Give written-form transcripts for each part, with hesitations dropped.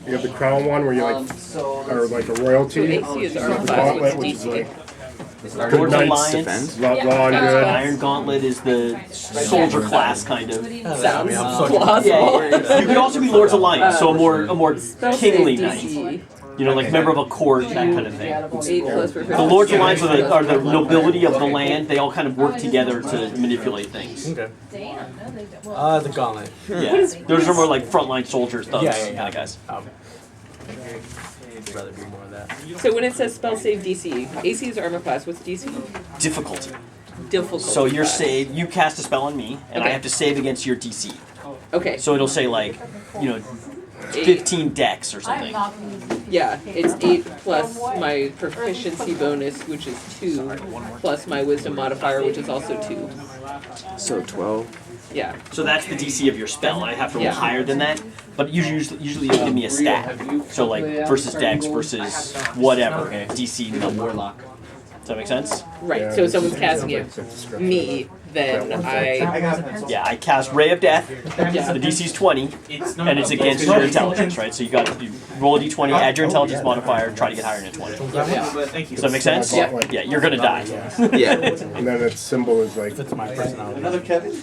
You have the crown one where you are like a royalty. AC is You armor have the class. gauntlet, which is like Lord's Knights Alliance. law and good. Iron Gauntlet is the soldier class, kind of. Sounds plausible. Yeah. You could also be Lord's Alliance, so a more kingly knight. DC. You know, like member of a court, that kind of thing. 8+ for The Lord's Alliance are the nobility of the land. They all kind of work together to manipulate things. Okay. The gauntlet. Yeah. Those are more like frontline soldiers, thugs, kind of guys. I'd rather do more of that. So when it says spell save DC, AC is armor class. What's DC? Difficulty. Difficult. So your class. save, you cast a spell on me, and I Okay. have to save against your DC. Okay. So it'll say like, 15 dex or something. Yeah, it's 8 plus my proficiency bonus, which is 2, plus my wisdom modifier, which is also 2. So 12. Yeah. So that's the DC of your spell. I have to roll Yeah. higher than that, but usually you give me a stat. So like versus dex versus whatever DC number. Warlock. Does that make sense? Right. Yeah, So if this someone's is casting like it, the description. me, then Yeah, I cast Ray of Death. Yeah. The DC's 20, and it's against your intelligence, right? So you roll a d20, add your intelligence modifier, try to get higher than a 20. Does that make sense? Yeah. Yeah, you're gonna die. Yeah. And then its symbol is like, That's my personality.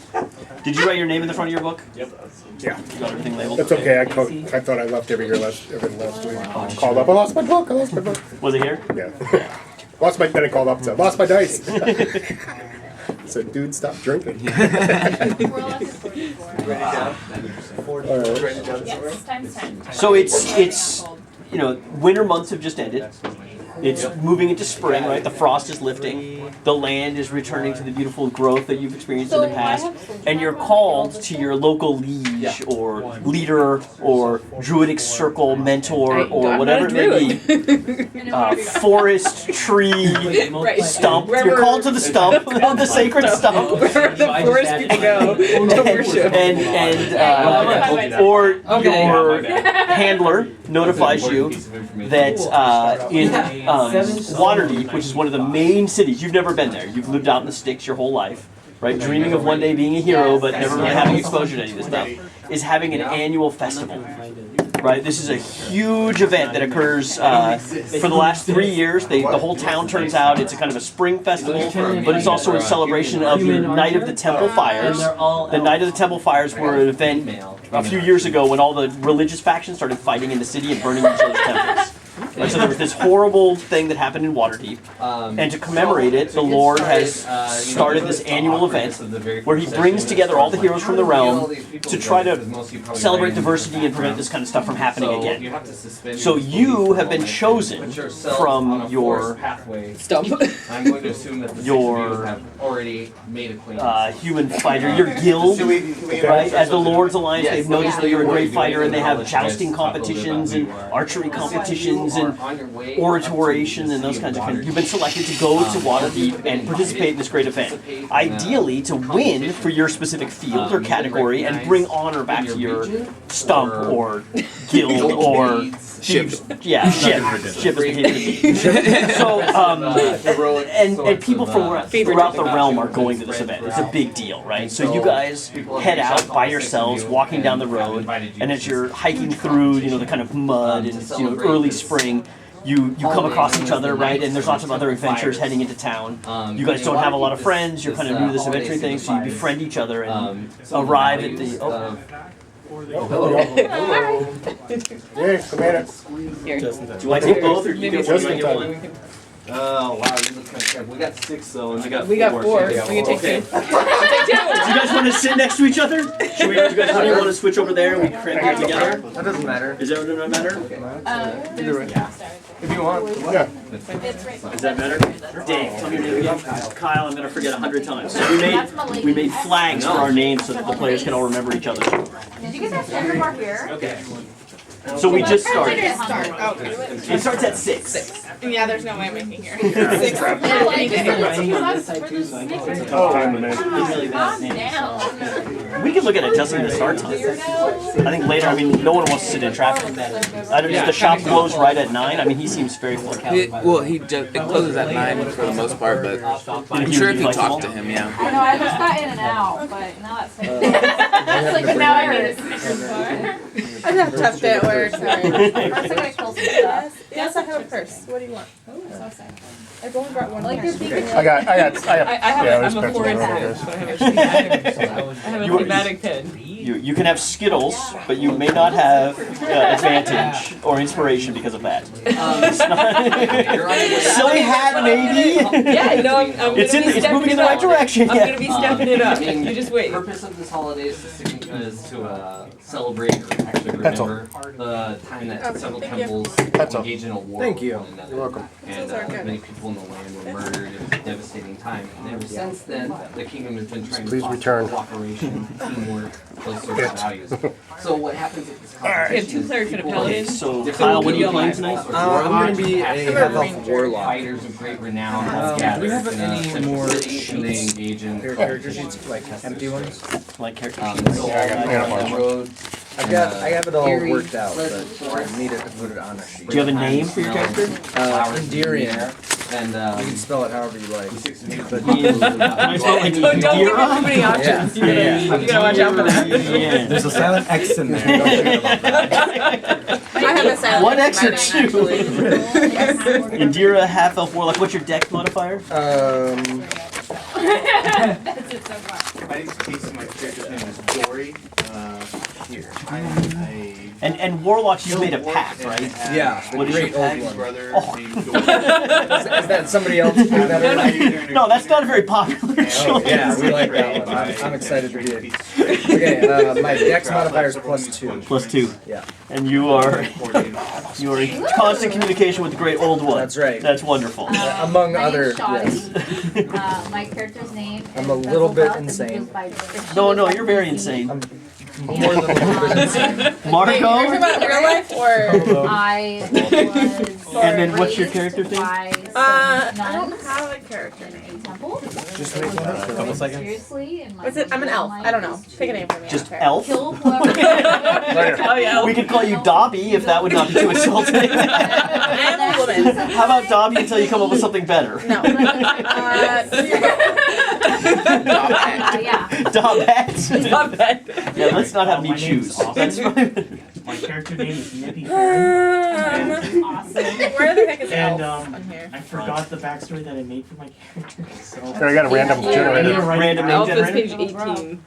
Did you write your name in the front of your book? yeah. You got everything labeled? That's okay. I thought I left every last week. Called up. I lost my book. Was it here? Yeah. Then I called up and said, lost my dice. Said, dude, stop drinking. So it's winter months have just ended. It's moving into spring, right? The frost is lifting. The land is returning to the beautiful growth that you've experienced in the past. And you're called to your local liege or leader or druidic circle mentor or whatever it may be. Forest, tree, Right. stump. Wherever- You're called to the stump, the sacred stump. where the forest people go to worship. Or your handler notifies you that in Waterdeep, which is one of the main cities, you've never been there. You've lived out in the sticks your whole life, right? Dreaming of one day being a hero, but never really having exposure to any of this stuff, is having an annual festival. Right, this is a huge event that occurs for the last 3 years. The whole town turns out. It's a kind of a spring festival, but it's also a celebration of the Night of the Temple Fires. The Night of the Temple Fires were an event a few years ago when all the religious factions started fighting in the city and burning each other's temples. Right, so there was this horrible thing that happened in Waterdeep, and to commemorate it, the Lord has started this annual event where he brings together all the heroes from the realm to try to celebrate diversity and prevent this kind of stuff from happening again. So you have been chosen from your Stump. I'm going to assume that the Your, have already made acquaintance. human fighter, your guild, right? As the Lord's Alliance, they've noticed that you're a great fighter, and they have jousting competitions and archery competitions and oratoration and those kinds of things. You've been selected to go to Waterdeep and participate in this great event. Ideally, to win for your specific field or category and bring honor back to your stump or guild or ship. Yeah, ship. Ship is the name. So, and people from throughout the realm are going to this event. It's a big deal, right? So you guys head out by yourselves, walking down the road, and as you're hiking through, the kind of mud and early spring, you come across each other, right? And there's lots of other adventures heading into town. You guys don't have a lot of friends. You're kind of new to this adventuring thing, so you befriend each other and arrive at the. Hello. Yeah, come at it. Here. Do I take both, or do you get Just one? in time. Oh wow, you look kind of careful. We got 6 though, and We got 4. We can take 2. Do you guys want to sit next to each other? Should we? Do you guys want to switch over there and we crank it together? That doesn't matter. Is that not matter? Either way. If you want. Yeah. Does that matter? Dave, tell me your name again. Kyle, I'm gonna forget 100 times. So we made flags for our names so that the players can all remember each other. Did you guys have Sandra Bar here? Okay. So we just started. Okay. It starts at 6. Yeah, there's no way I'm making here. 6. It's a tough time to make. It's really bad name. We can look at adjusting the start time. I think later, I mean, no one wants to sit in traffic. The shop closed right at 9. I mean, he seems very flexible. It closes at 9 for the most part, but I'm sure if you talk to him, yeah. I know, I just got in and out, but now that's it's like now I need it. I have a tough day at work. First I gotta kill some stuff. Yes, I have a purse. What do you want? I've only brought one. Like you're thinking I got, I have yeah, I'm a there's forest pencils fan, over so I have a thematic pen. You can have Skittles, but you may not have advantage or inspiration because of that. It's not- Silly hat, maybe. Yeah, no, I'm gonna It's be moving stepping in the it right up. direction. I'm Yeah. gonna be stepping it up. I mean, You just wait. The purpose of this holiday is to celebrate or actually Pencil. remember the time that several thank you. temples Pencil. engaged in a war Thank with you. one another. You're welcome. And Those are good. many people in the land were murdered. It was a devastating time. And ever since then, the kingdom has been trying Please to foster return. cooperation, teamwork, those sorts of values. So what happens at this We have competition 2 is clerics and a people paladin. So, different Kyle, what are you skill playing levels tonight? or I'm gonna be a passion. half-elf warlock. Fighters of great renown Do gather we have in any a central more city, and they engage in Character sheets, like empty ones? Like character so Yeah, I got a bunch. road. I have it all Eerie, worked out, but pleasant I needed to put it on a sheet. Do you have a name for your character? Endearing. And You can spell it however you like. Don't give me too many options. You gotta watch out for that. Yeah. There's a silent X in there. Don't forget about that. I have a silent One X or X two? actually. Indira, half elf warlock. What's your dex modifier? That's it so far. My name's Casey, my character's name is Dory. Here. And warlocks, you made a pact, right? Yeah, What is great your old pact? one. Brother Oh. named Dory. Is that somebody else do better? No, that's not a very popular choice. Yeah, we like that one. I'm excited to be it. Okay, my dex modifier is +2. +2. Yeah. And you are in constant communication with the great old one. That's right. That's wonderful. Among My other, name's Shoddy. yes. My character's name I'm is a little bit Bezelbelt, and he insane. goes by Christian No, you're very Bezelbelt. insane. More than a little bit insane. Wait, you're talking Marco? about in real life or? I was And then what's your raised character's name? by I some don't nuns have a character in name. a temple. Just make one up for a couple seconds. Seriously, and my What's it? I'm an elf. I don't know. Pick a name for me. Just I don't care. elf? Kill whoever. Oh yeah. We could call you Dobby if that would not be too insulting. I am a woman. How about Dobby until you come up with something better? No. Here you go. Yeah. Dobbette? Not bad. Yeah, let's not have me choose. That's fine. My character name is Nippy Awesome. Where the heck is And, elf on here? I forgot the backstory that I made for my character, so... Here, I got a random generator. Random name Alpha's generator. page 18.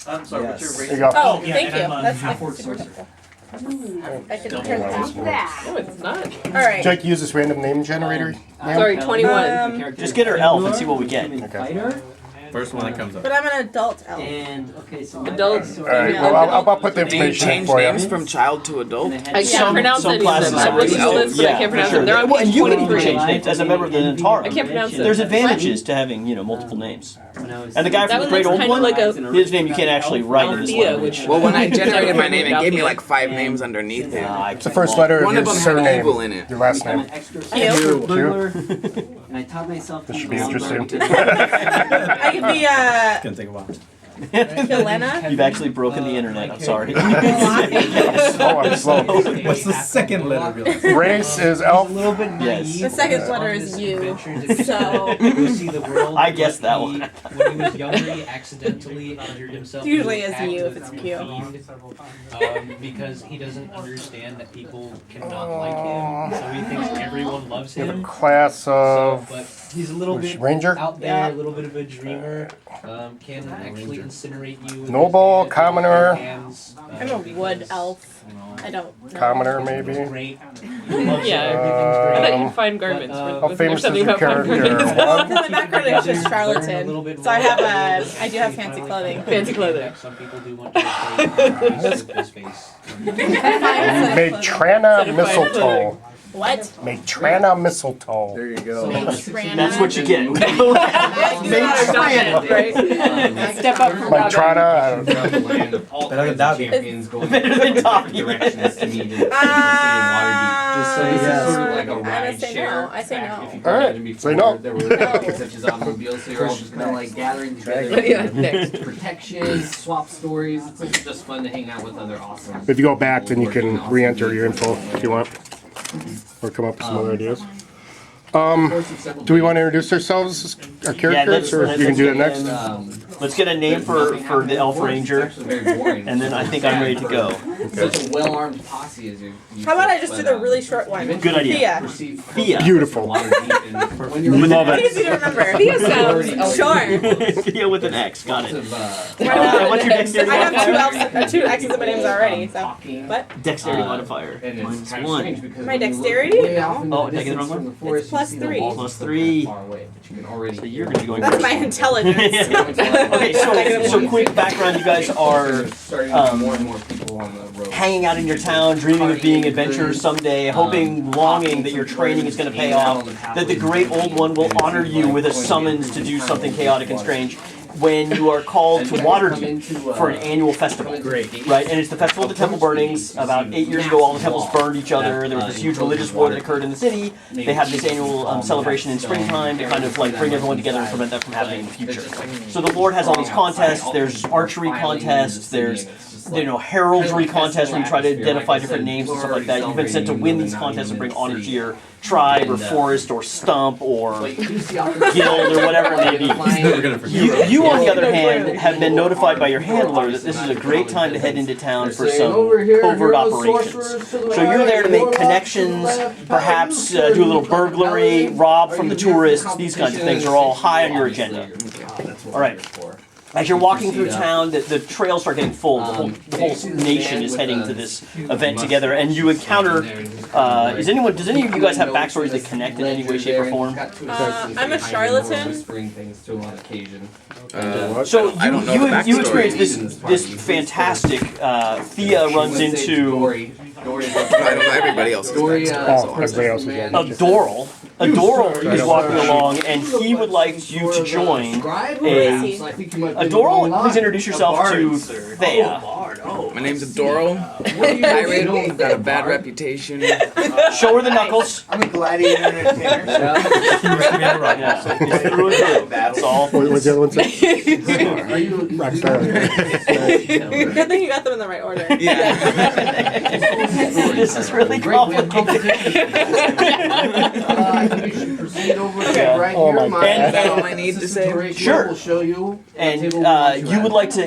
I'm sorry, Yes. what's your There race? you go. Oh, yeah, thank and you. I'm a That's half-orc super sorcerer. helpful. I can Don't turn know why this. this Like works. that. No, it's not. Alright. Jake, use this random name generator. Sorry, 21. Just get her elf and see what we get. Okay. First one that comes up. But I'm an adult elf. Adults. Alright, well, I'll put the Do you information in change for names you. from child to adult? I can't Some- pronounce some any of classes them. I've have looked at the those. list, but I Yeah, can't for pronounce sure. them. They're on Well, and page you can even 23. change names as a member of the I Natara. can't pronounce them. There's advantages to having, multiple names. And the guy That from the one Great looks Old kinda One, like a his name you can't actually write in this Althea, language. which- Well, when I generated my name, it gave me like 5 names underneath it. It's the first letter of One of your them had evil surname. in it. Your last name. Q. Q. And I taught myself This should be interesting. I could be Gonna take a while. Helena. You've actually broken the internet. I'm sorry. I'm slow. What's the second letter of your last name? Race is elf. Yes. The second letter is U. So I guessed that one. When he was younger, he accidentally injured himself. Usually is you if it's Q. Because he doesn't understand that people cannot like him, so he thinks everyone loves You have a him. class of But he's a little which, bit Ranger, out there, Yeah. a little bit of a dreamer. Can actually incinerate you. with Noble, his hands, commoner. hands, I'm a wood elf. I don't know. commoner maybe. Great. Yeah. I thought Um, you'd find garments. How How Wasn't there famous is something your about fine character? garments? Well, because my background is just charlatan, so I do have fancy clothing. Fancy clothing. Some people do want to his face. Matrana mistletoe. What? Matrana mistletoe. There you go. That's what you get. Right? Step up from Robin. Matrana. I don't know. The land of all Better than kinds of Dobby. champions going Better than in Dobby. different directions to meet in the city of Waterdeep. Just so this is sort of like a I'm ride gonna say share. no. I say no. If you All right, imagine say before, no. There were such as automobiles, so you're all just kind of like gathering together. Yeah, next. Protection, swap stories. It's just fun to hang out with other awesome. If you go back, then you can re-enter your info if you want, or come up with some other ideas. Do we want to introduce ourselves, our characters, or you can do that next? Let's get a name for the Elf Ranger, and then I think I'm ready to go. Such a well-armed posse as you. How about I just do the really short one? Good idea. Thea. Thea. Beautiful. Love It's easy to remember. Thea sounds short. Thea with an X. Got it. What's your dexterity modifier? I have two X's in my names already. So what? Dexterity modifier. Minus -1. My dexterity? Oh, did I get the wrong one? It's +3. +3. So you're going to be going That's first. my intelligence. Okay, so quick background. You guys are more and more people on the road. hanging out in your town, dreaming of being adventurers someday, hoping, longing that your training is going to pay off, that the great old one will honor you with a summons to do something chaotic and strange when you are called to Waterdeep for an annual festival. Great. Right, and it's the Festival of the Temple Burnings. About 8 years ago, all the temples burned each other. There was this huge religious war that occurred in the city. They had this annual celebration in springtime to kind of like bring everyone together and prevent that from happening in the future. So the Lord has all these contests. There's archery contests. There's heraldry contests where you try to identify different names and stuff like that. You've been sent to win these contests and bring honor to your tribe or forest or stump or guild or whatever it may be. You, on the other hand, have been notified by your handler that this is a great time to head into town for some covert operations. So you're there to make connections, perhaps do a little burglary, rob from the tourists. These kinds of things are all high on your agenda. All right. As you're walking through town, the trails start getting full. The whole nation is heading to this event together, and you encounter. Does any of you guys have backstories that connect in any way, shape, or form? I'm a charlatan. So you experience this fantastic. Thea runs into. I don't know everybody else. Everybody else is Doral. Doral is walking along, and he would like you to join a Doral, please introduce yourself to Thea. My name's Adoro. Pirate. Got a bad reputation. Show her the knuckles. I'm a gladiator entertainer. Yeah, through and through. That's all. What's the other one say? Are you Good thing you got them in the right order. This is really complicated. I think you should proceed over right Oh here. my God. Is that all I need to say? Sure. Will show you. And you would like to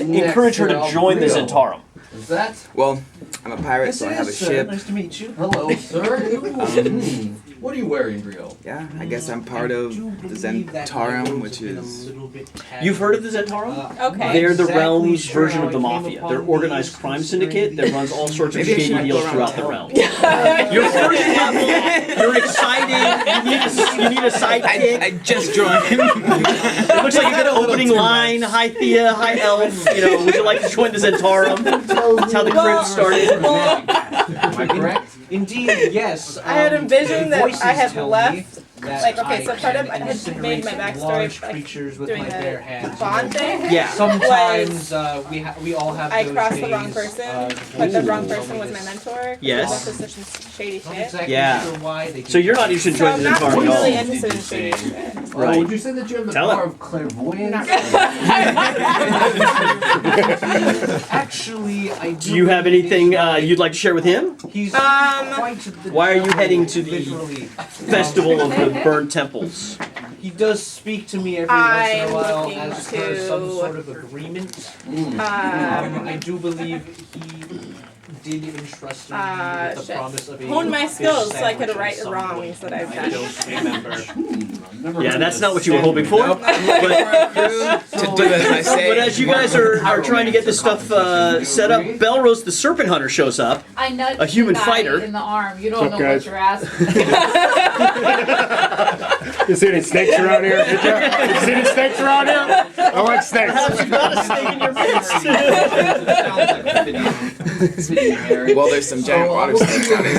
encourage her to join the Zentarum. Is that? Well, I'm a pirate, so I have a ship. Nice to meet you. Hello, sir. What are you wearing, Brio? Yeah, I guess I'm part of the Zentarum, which is... You've heard of the Zentarum? Okay. They're the realm's version of the Mafia. They're an organized crime syndicate that runs all sorts of Maybe I shady should deals go throughout around the realm. You're first level, you're excited, you need a sidekick. I just joined. It looks like a good opening line. Hi Thea, hi Elf. Would you like to join the Zentarum? That's how the crypt started. Am I correct? Indeed, yes. I had envisioned that voices I had tell left. me that Like, okay, so I part of can I had made my incinerate backstory large like creatures with doing my bare the hands. bond thing. Yeah. Sometimes we all have. I those crossed the wrong days, person, but the wrong person was my mentor. Yes. That was such shady Not shit. exactly Yeah. sure why they So you're not interested in So joining I'm the not Zentarum at really all. interested in shady shit. Right. Would you say that you have the Tell power him. of clairvoyance? Not really. Actually, I do. Do you have anything you'd like to share with him? He's quite the Why are you heading to the literally. Festival of the Burnt Temples? He does speak to me every once in a while as per some sort of agreement. I do believe he did entrust me with the promise of a Hone my fish skills so I sandwich could or right the something. wrongs that I've I done. don't remember. Yeah, that's not what you were hoping for. But, To do as I say. but as you guys are trying to get this stuff set up, Belrose the Serpent Hunter shows up. I nudged A human the guy fighter. in the arm. You What's don't up, know guys? what you're asking. You see any snakes around here? Did you? You see any snakes around here? I like snakes. Perhaps you got a snake in your midst. Well, there's some giant water snakes out at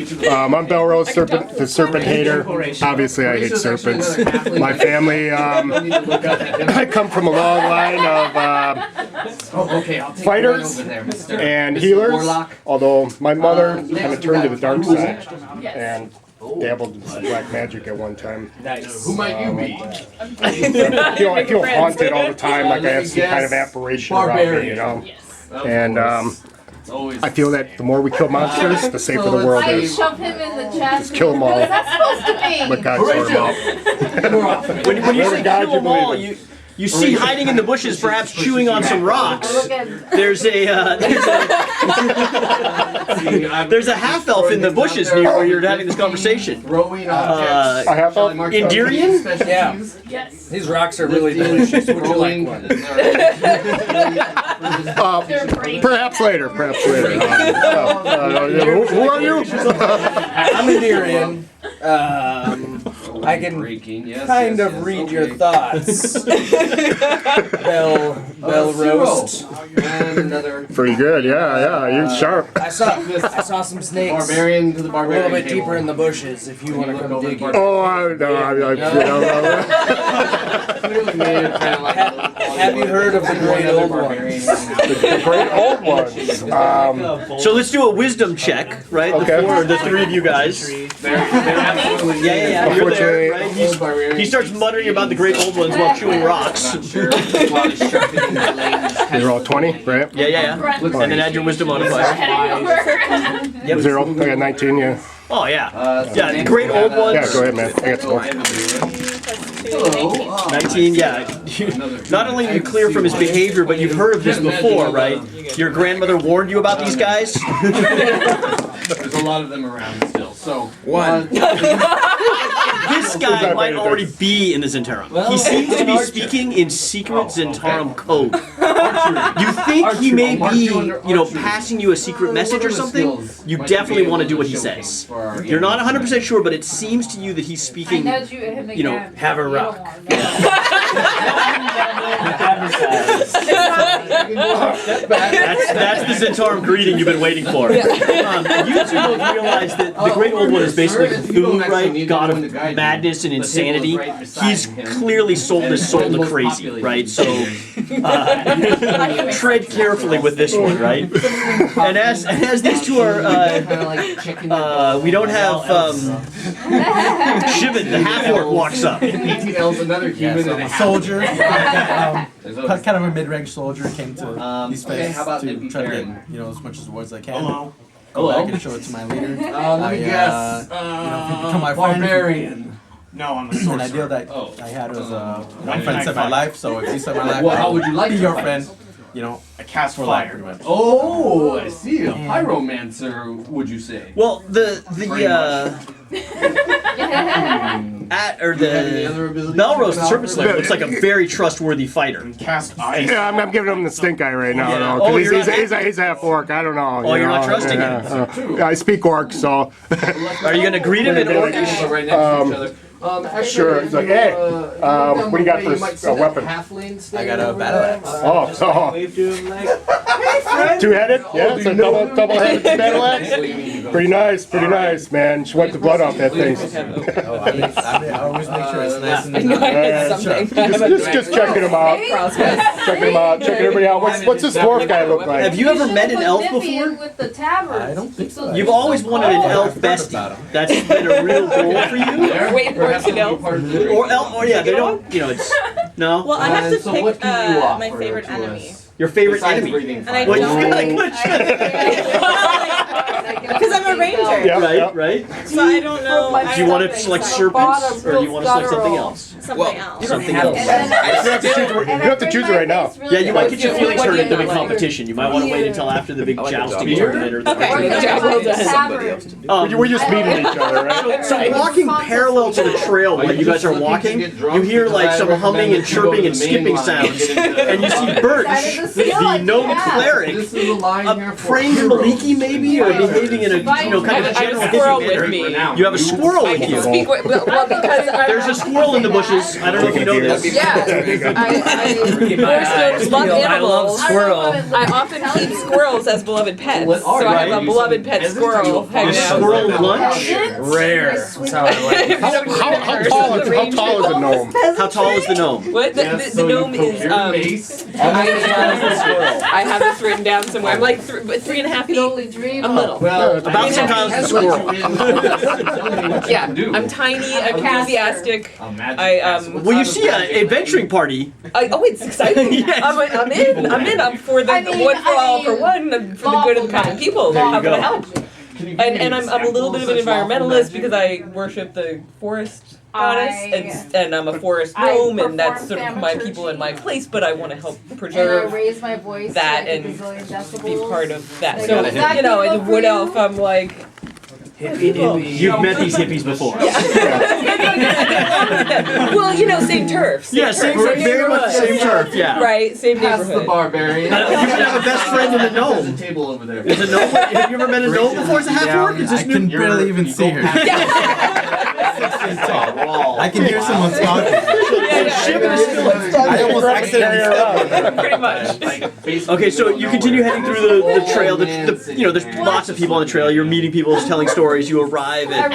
sea. I'm Belrose, the Serpent Hater. Obviously, I hate serpents. My family, I come from a long line of Oh, okay, I'll take fighters you right over there, Mr. and Mr. healers. Warlock. Although my mother kind next of turned to the dark round. side and dabbled in some black magic at one time. Nice. Who might you be? I feel haunted all the time, like I have some kind of apparition around me, you know. And I feel that the more we kill monsters, the safer the world I is. shove him in the chest. Just kill them all. What is that supposed to be? But God, sort them out. When you say God kill you them all, believe in. you see hiding in the bushes, perhaps chewing on some rocks. Look at There's a half elf in the bushes near where you're having this conversation. Throwing objects. A half elf? Indirian? Yeah. yes. These rocks are really delicious. Would you like one? They're great. Perhaps later. Who are you? I'm Indirian. I can kind of read your thoughts. Bell roast. And another Pretty good, yeah. You're sharp. I saw some snakes barbarian to the a barbarian. little bit deeper in the bushes. If you want to come dig it. Oh, I Clearly made it kind of like Have you heard of the great old ones? the great old ones. So let's do a wisdom check, right? Okay. The three of you guys. they're absolutely Yeah. You're there, right? old barbarian. He starts muttering about the great old ones while chewing rocks. You're all 20, right? Yeah. And then add your wisdom modifier. Yep. 0. I got 19, yeah. Oh yeah. Yeah, the great old ones. Yeah, go ahead, man. I got smoke. 19, yeah. Not only are you clear from his behavior, but you've heard of this before, right? Your grandmother warned you about these guys? There's a lot of them around still. So One. This guy might already be in the Zentarum. He seems to be speaking in secret Zentarum code. You think he may be, passing you a secret message or something? You definitely want to do what he says. You're not 100% sure, but it seems to you that he's speaking, have a rock. That's the Zentarum greeting you've been waiting for. You two both realize that the Great Old One is basically Cthulhu, right? God of madness and insanity. He's clearly sold his soul to crazy, right? So tread carefully with this one, right? And as these two are, we don't have Shivan, the half-orc, walks up. 18 elves, another human, and a Soldier. Kind of a mid-range soldier came to these places how about to NP try to Karen? get as much as words as I can. Hello. Go back and show it to my leader. Let me guess. If you become my friend, Barbarian. No, I'm a sorcerer. An idea that I had was one friend saved my life, so if you saved my life, Well, how would you like be to your fight? friend. I cast for life, pretty much. Oh, I see. A pyromancer, would you say? Well, the Melrose, the Serpent Slayer, looks like a very trustworthy fighter. Cast ice. Yeah, I'm giving him the stink eye right now, Yeah. though. Oh, 'Cause you're he's half orc. I don't know. Oh, you're not trusting him. Yeah, I speak orc, so. Are you gonna greet him in Orcish? Right next to each other. Actually, Sure. It's like, hey, what do you got for a weapon? I got a battle axe. Oh, so. Two-headed? Yeah, it's a double-headed battle axe. Pretty nice, man. She wiped the blood off that thing. I always make sure it's nice and Just checking him out. Checking everybody out. What's this dwarf guy look like? Have you ever met an elf before? With the tabards. I don't think so. You've always wanted an elf bestie. That's been a real goal for you? Wait for it to go. Or elf, yeah, they don't, it's, no? Well, I have to so pick what can you offer my favorite to enemy. us? Your favorite Besides enemy. breathing And I Well, don't. you got a good shot. Because I'm a ranger. Yeah. Right? So I don't know. Do you want to select serpents, or do you want to select something else? Something else. Something else. You have to choose it right now. Yeah, you might get your feelings hurt at the big competition. You might want to wait until after the big jousting tournament or the We're just meeting each other, right? So walking parallel to the trail while you guys are walking, you hear like some humming and chirping and skipping sounds, and you see Birch, the gnome cleric, praying to Maliki maybe, or behaving in a you know, kind of a I have general a squirrel history with manner. me. You have a squirrel I with can you. speak with, well, because There's a squirrel in the bushes. I don't know if you know this. yeah, I love animals. I often keep squirrels as beloved pets, so I have a beloved pet squirrel hanging Is out. squirrel lunch? Rare. That's how I like it. How tall is a gnome? How tall is the gnome? What? The gnome is, I have this written down somewhere. I'm like 3.5 feet. I'm little. About the same time as the squirrel. Yeah, I'm tiny, I'm enthusiastic. Well, you see an adventuring party. Oh, it's exciting. Yes. I'm in. I'm for the one for all for one, and for the good of the common people. How can I help? And I'm a little bit of an environmentalist because I worship the forest goddess, and I'm a forest gnome, and that's sort of my people and my place, but I want to help preserve that and be part of that. So, you know, in the wood elf, I'm like, You've met these hippies before. well, you know, same turf. Yeah, same very much same turf. Yeah. Right, same neighborhood. The barbarian. You should have a best friend in the gnome. There's a table over there. Is a gnome? Have you ever met a gnome before as a half-orc? It's just I can barely even see her. I can hear someone talking. I almost accidentally Pretty much. Okay, so you continue heading through the trail. You know, there's lots of people on the trail. You're meeting people, telling stories. You arrive at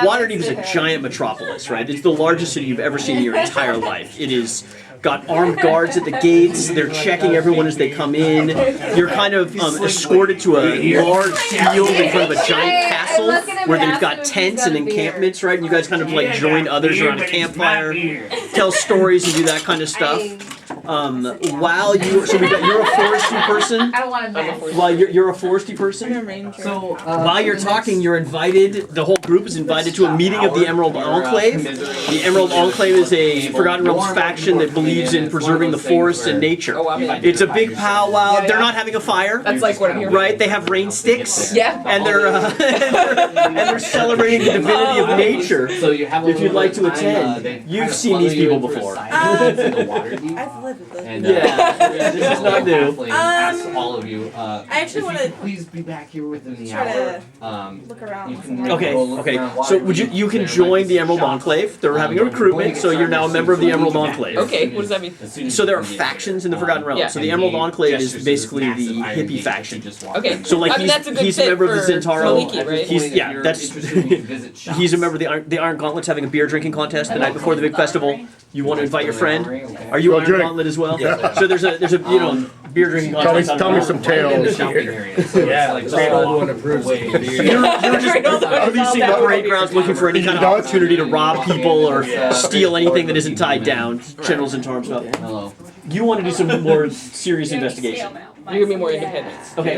Waterdeep is a giant metropolis, right? It's the largest city you've ever seen in your entire life. It is got armed guards at the gates. They're checking everyone as they come in. You're kind of escorted to a large field in front of a giant castle where they've got tents and encampments, right? And you guys kind of like join others around a campfire, tell stories and do that kind of stuff. While you're a foresty person. I don't want to mess. While you're a foresty person. So While you're talking, you're invited. The whole group is invited to a meeting of the Emerald Enclave. The Emerald Enclave is a Forgotten Realms faction that believes in preserving the forests and nature. It's a big powwow. They're not having a fire. That's like what I'm hearing. Right? They have rain sticks. Yeah. And they're celebrating the divinity of nature. If you'd like to attend, you've seen these people before. I've lived with them. Yeah, this is not new. Ask all of you. I actually want to Please be back here within the try hour. to look around. Okay. So you can join the Emerald Enclave. They're having a recruitment, so you're now a member of the Emerald Enclave. Okay, what does that mean? So there are factions in the Forgotten Realms. Yeah. So the Emerald Enclave is basically the hippie faction. Okay. So like I mean, that's a good he's a fit member of the for Zentaro. Maliki, right? He's a member of the Iron Gauntlet's having a beer drinking contest the night before the big festival. You want to invite your friend? Are you Well, Iron drink. Gauntlet as well? So there's a beer drinking contest. Tell me some tales. The old one approves. You're just policing the parade grounds looking for any kind of opportunity to rob people or steal anything that isn't tied down. Generals and Tarm stuff. Hello. You want to do some more serious investigation. You're gonna be more independent. Okay.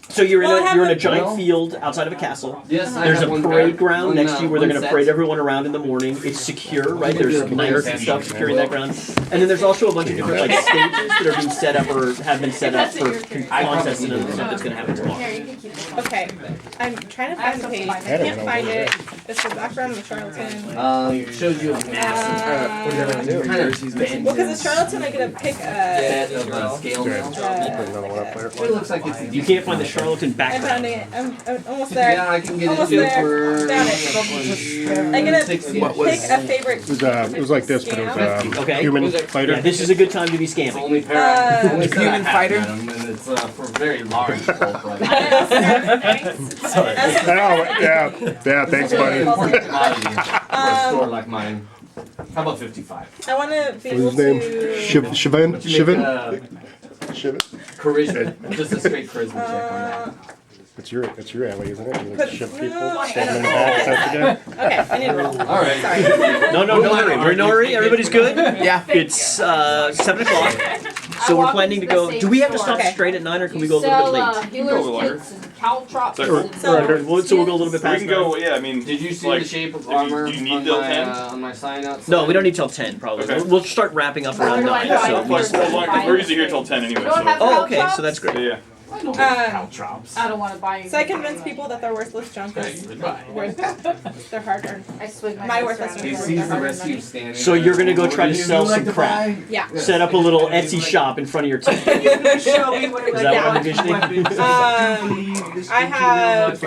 So you're in a giant field outside of a castle. Yes, I There's have a one parade guy. ground next to you where they're One going to set. parade everyone around in the morning. It's secure, right? There's knights and stuff securing that ground. And then there's also a bunch of different like stages that are being set up or have been set up for contests and other stuff that's going to happen tomorrow. Here, you can keep it. Okay, I'm trying to find the page. I can't find it. It's the background of the charlatan. Shows you a massive. What are you gonna do? Kind of Well, because the charlatan, I get to pick bed a. of scale mail. Another one up there. It looks like it's. You can't find the charlatan I'm background. finding it. I'm almost there. Yeah, I can get Almost it too there. for. Found it. I get to pick a favorite. It was like this, but it was Okay. human fighter. Yeah, this is a good time to be scamming. Only pair. Only pair I human have, fighter? madam, and it's for very large folk. Like, Oh, yeah, thanks, buddy. important commodity for a store like mine. How about 55? I want to be able What's his name? to. Shivin? Would you make a Shivin? charisma, just a straight charisma check on that. It's your alley, isn't it? You But- ship people, stab them in the back, is that the guy? Okay, I need to roll. All right. Sorry. No hurry. We're in no hurry. Everybody's good? Yeah. It's 7 o'clock. So we're planning to go. Do we have to stop straight at 9 or can we go a little bit late? Healers kits and caltrops. So we'll go a little bit We past can 9. go, yeah, I mean, Did you see like, the shape of if you- armor do you need on till my 10? on my sign outside? No, we don't need till 10 probably. Okay. We'll start wrapping up around 9. So Plus, we're usually here till 10 anyway, so. Oh, okay, so that's great. Yeah. I don't want to buy you. So I convince people that their worthless junk is worth their hard earned. I swing My worthless junk He is worth sees their the hard rest earned of you money. standing. So you're gonna go try to sell some crap. Yeah. Set up a little Etsy shop in front of your tent. Is that what I'm envisioning? I have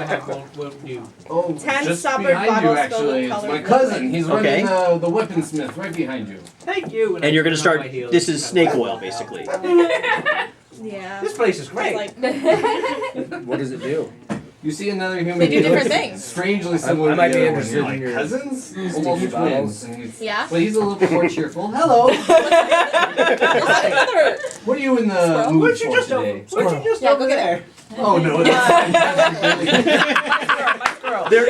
Oh, 10 just stoppered behind you, bottles actually. filled with It's colored my cousin. He's Okay. running the weaponsmith right behind you. Thank you. And you're gonna start. This is snake oil, basically. Yeah. This place is great. Like, What does it do? You see another human. They do who different looks things. Strangely similar I might to be the other one. interested You're in like, your cousins, almost sticky twins. bottles. And he's, Yeah. but he's a little bit more cheerful. Hello. What are you in the mood for today? Yeah, go get it. Oh no, There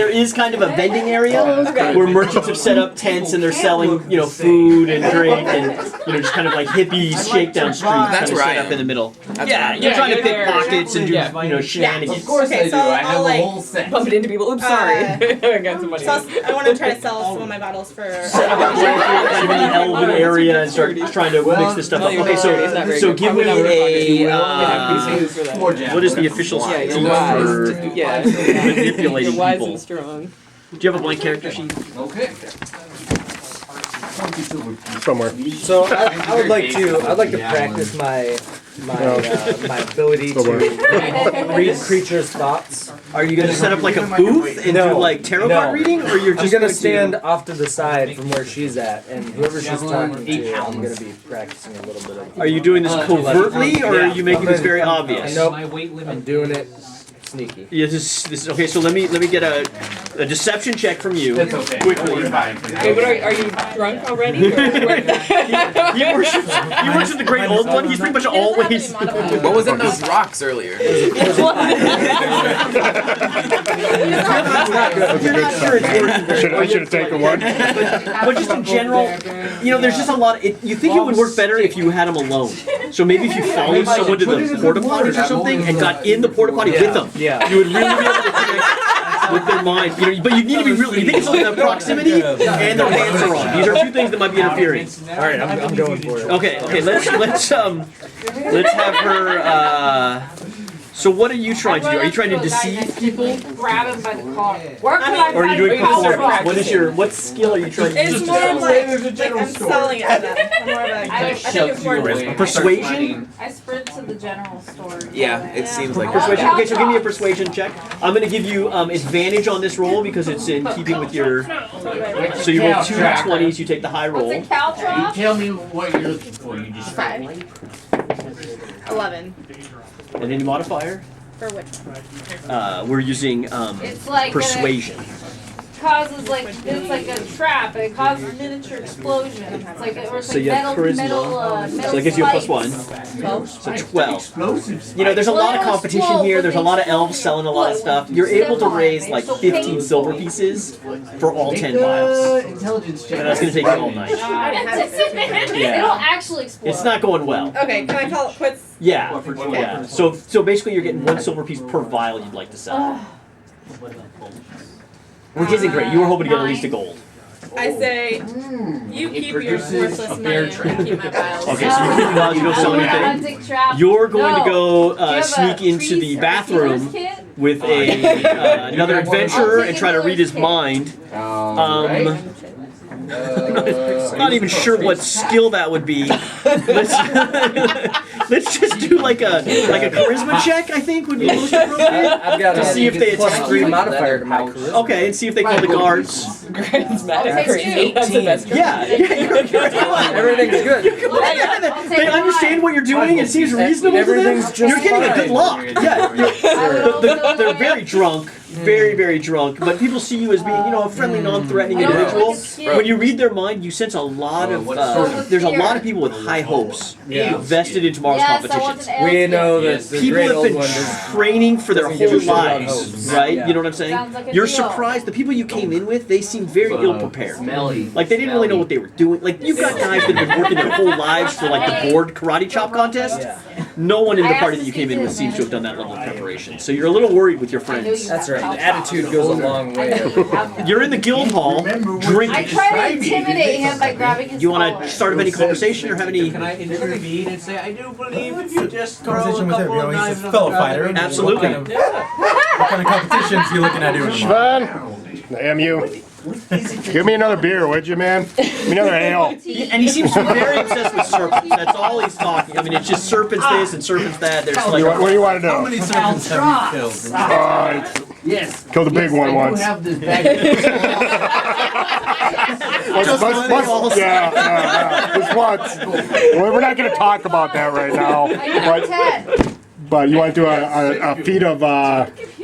is kind of a vending area where merchants have set up tents and they're selling, food and drink and just kind of like hippies shakedown street kind That's of where I set up am. in the middle. That's Yeah, right. you're trying to you're pick there. pockets and do shenanigans. Of course Okay, I do. so I have I'll, a like, whole set. Bump it into people. Oops, sorry. I got some money. So I want to try to sell some of my bottles for. Set up kind of in the elven area and start trying to mix this stuff up. Okay, so give me a what is the official Yeah, scheme you're wise. for Yeah. manipulating You're wise people? and strong. Do you have a blank character sheet? Okay. Somewhere. So I'd like to practice my ability to read creatures' thoughts. Are you gonna set up like a booth and do like tarot card reading, or you're I'm just gonna going stand off to the side from where she's at, and whoever she's talking to, I'm gonna be practicing a little bit of. Are you doing this covertly, or are you making this very obvious? Nope. I'm doing it sneaky. Yeah, this is okay. So let me get a deception check from you. That's okay. Quickly. You're fine. Wait, but are you drunk already? He worships the great old one. He's pretty much always. What was in those rocks earlier? You're not sure it's working very I should have taken one. But just in general, there's just a lot. You think it would work better if you had him alone. So maybe if you followed someone to the porta potties or something and got in the porta potty with them, you would really be able to connect with their mind. But you need to be really. You think it's only the proximity and their pants are on. These are two things that might be interfering. All right, I'm going for it. Okay. Let's have her. So what are you trying to do? Are you trying to deceive people? Grab him by the collar. Where can I Or are you doing find the performance? collar? What skill are you trying to It's use? more of like I'm selling it to them. I'm more of a, I think it's more Persuasion? I sprint to the general store. Yeah, it seems like Persuasion. Okay, so give me a persuasion check. I'm going to give you advantage on this roll because it's in keeping with your. So you roll 2 d20s. You take the high roll. What's a caltrop? Tell me what you're looking for. You just 11 And any modifier? for which one? We're using It's like persuasion. causes it's like a trap. It causes miniature explosions. It's like or it's So like you have metal, charisma. metal So that gives you a plus spikes. 1. So 12. There's a lot of competition here. There's a lot of elves selling a lot of stuff. You're able to raise like 15 silver pieces for all 10 vials. Intelligence check. And that's going to take you all night. It'll actually explode. It's not going well. Okay, can I call it quits? Yeah. Yeah. So basically you're getting 1 silver piece per vial you'd like to sell. Which isn't great. You were hoping to get at least a gold. I say, you keep your worthless money and you keep my vials. Okay, so you keep the vials, you don't sell anything. You're going to go sneak into the bathroom with another adventurer and try to read his mind. Not even sure what skill that would be. Let's just do like a charisma check. I think would be most appropriate. I've got to see if they attack +3 you. modifier to my charisma. Okay, and see if they call the guards. Charismatic crazy. That's the best. Yeah, Everything's good. They understand what you're doing. It seems reasonable to them. Everything's just You're getting a good fine. lock. Yeah, they're very drunk. Very, very drunk, but people see you as being, a friendly, non-threatening individual. When you read their mind, you sense a lot of, there's a lot of people with high hopes vested in tomorrow's competitions. We know that the People great have old been one is training for their doesn't give a whole shit about lives, hopes. right? Yeah. You know what I'm saying? Sounds like a You're deal. surprised. The people you came in with, they seem very ill-prepared. Smelly. Like, they didn't really know what they were doing. Like, you've got guys that have been working their whole lives for, like, the board karate chop contest. no one in the party that you came in with seems to have done that level of preparation. So you're a little worried with your friends. That's right. The attitude goes a long way. You're in the guild hall, drinking. I try to intimidate him by grabbing his You want to start up any conversation or have any? Can I intervene and say, I do believe if you just throw a Conversation with him, couple you know, of he's knives a on fellow the fighter. ground, Absolutely. What kind of competitions you looking at doing? Siobhan, MU, give me another beer, would you, man? Give me another ale. And he seems to be very obsessed with serpents. That's all he's talking. I mean, it's just serpents this and serpents that. There's like What do you want to How do? many serpents have you killed? Yes. Killed a big one I do once. have this bag Just once. Well, we're not going to talk about that right now. But you want to do a feat of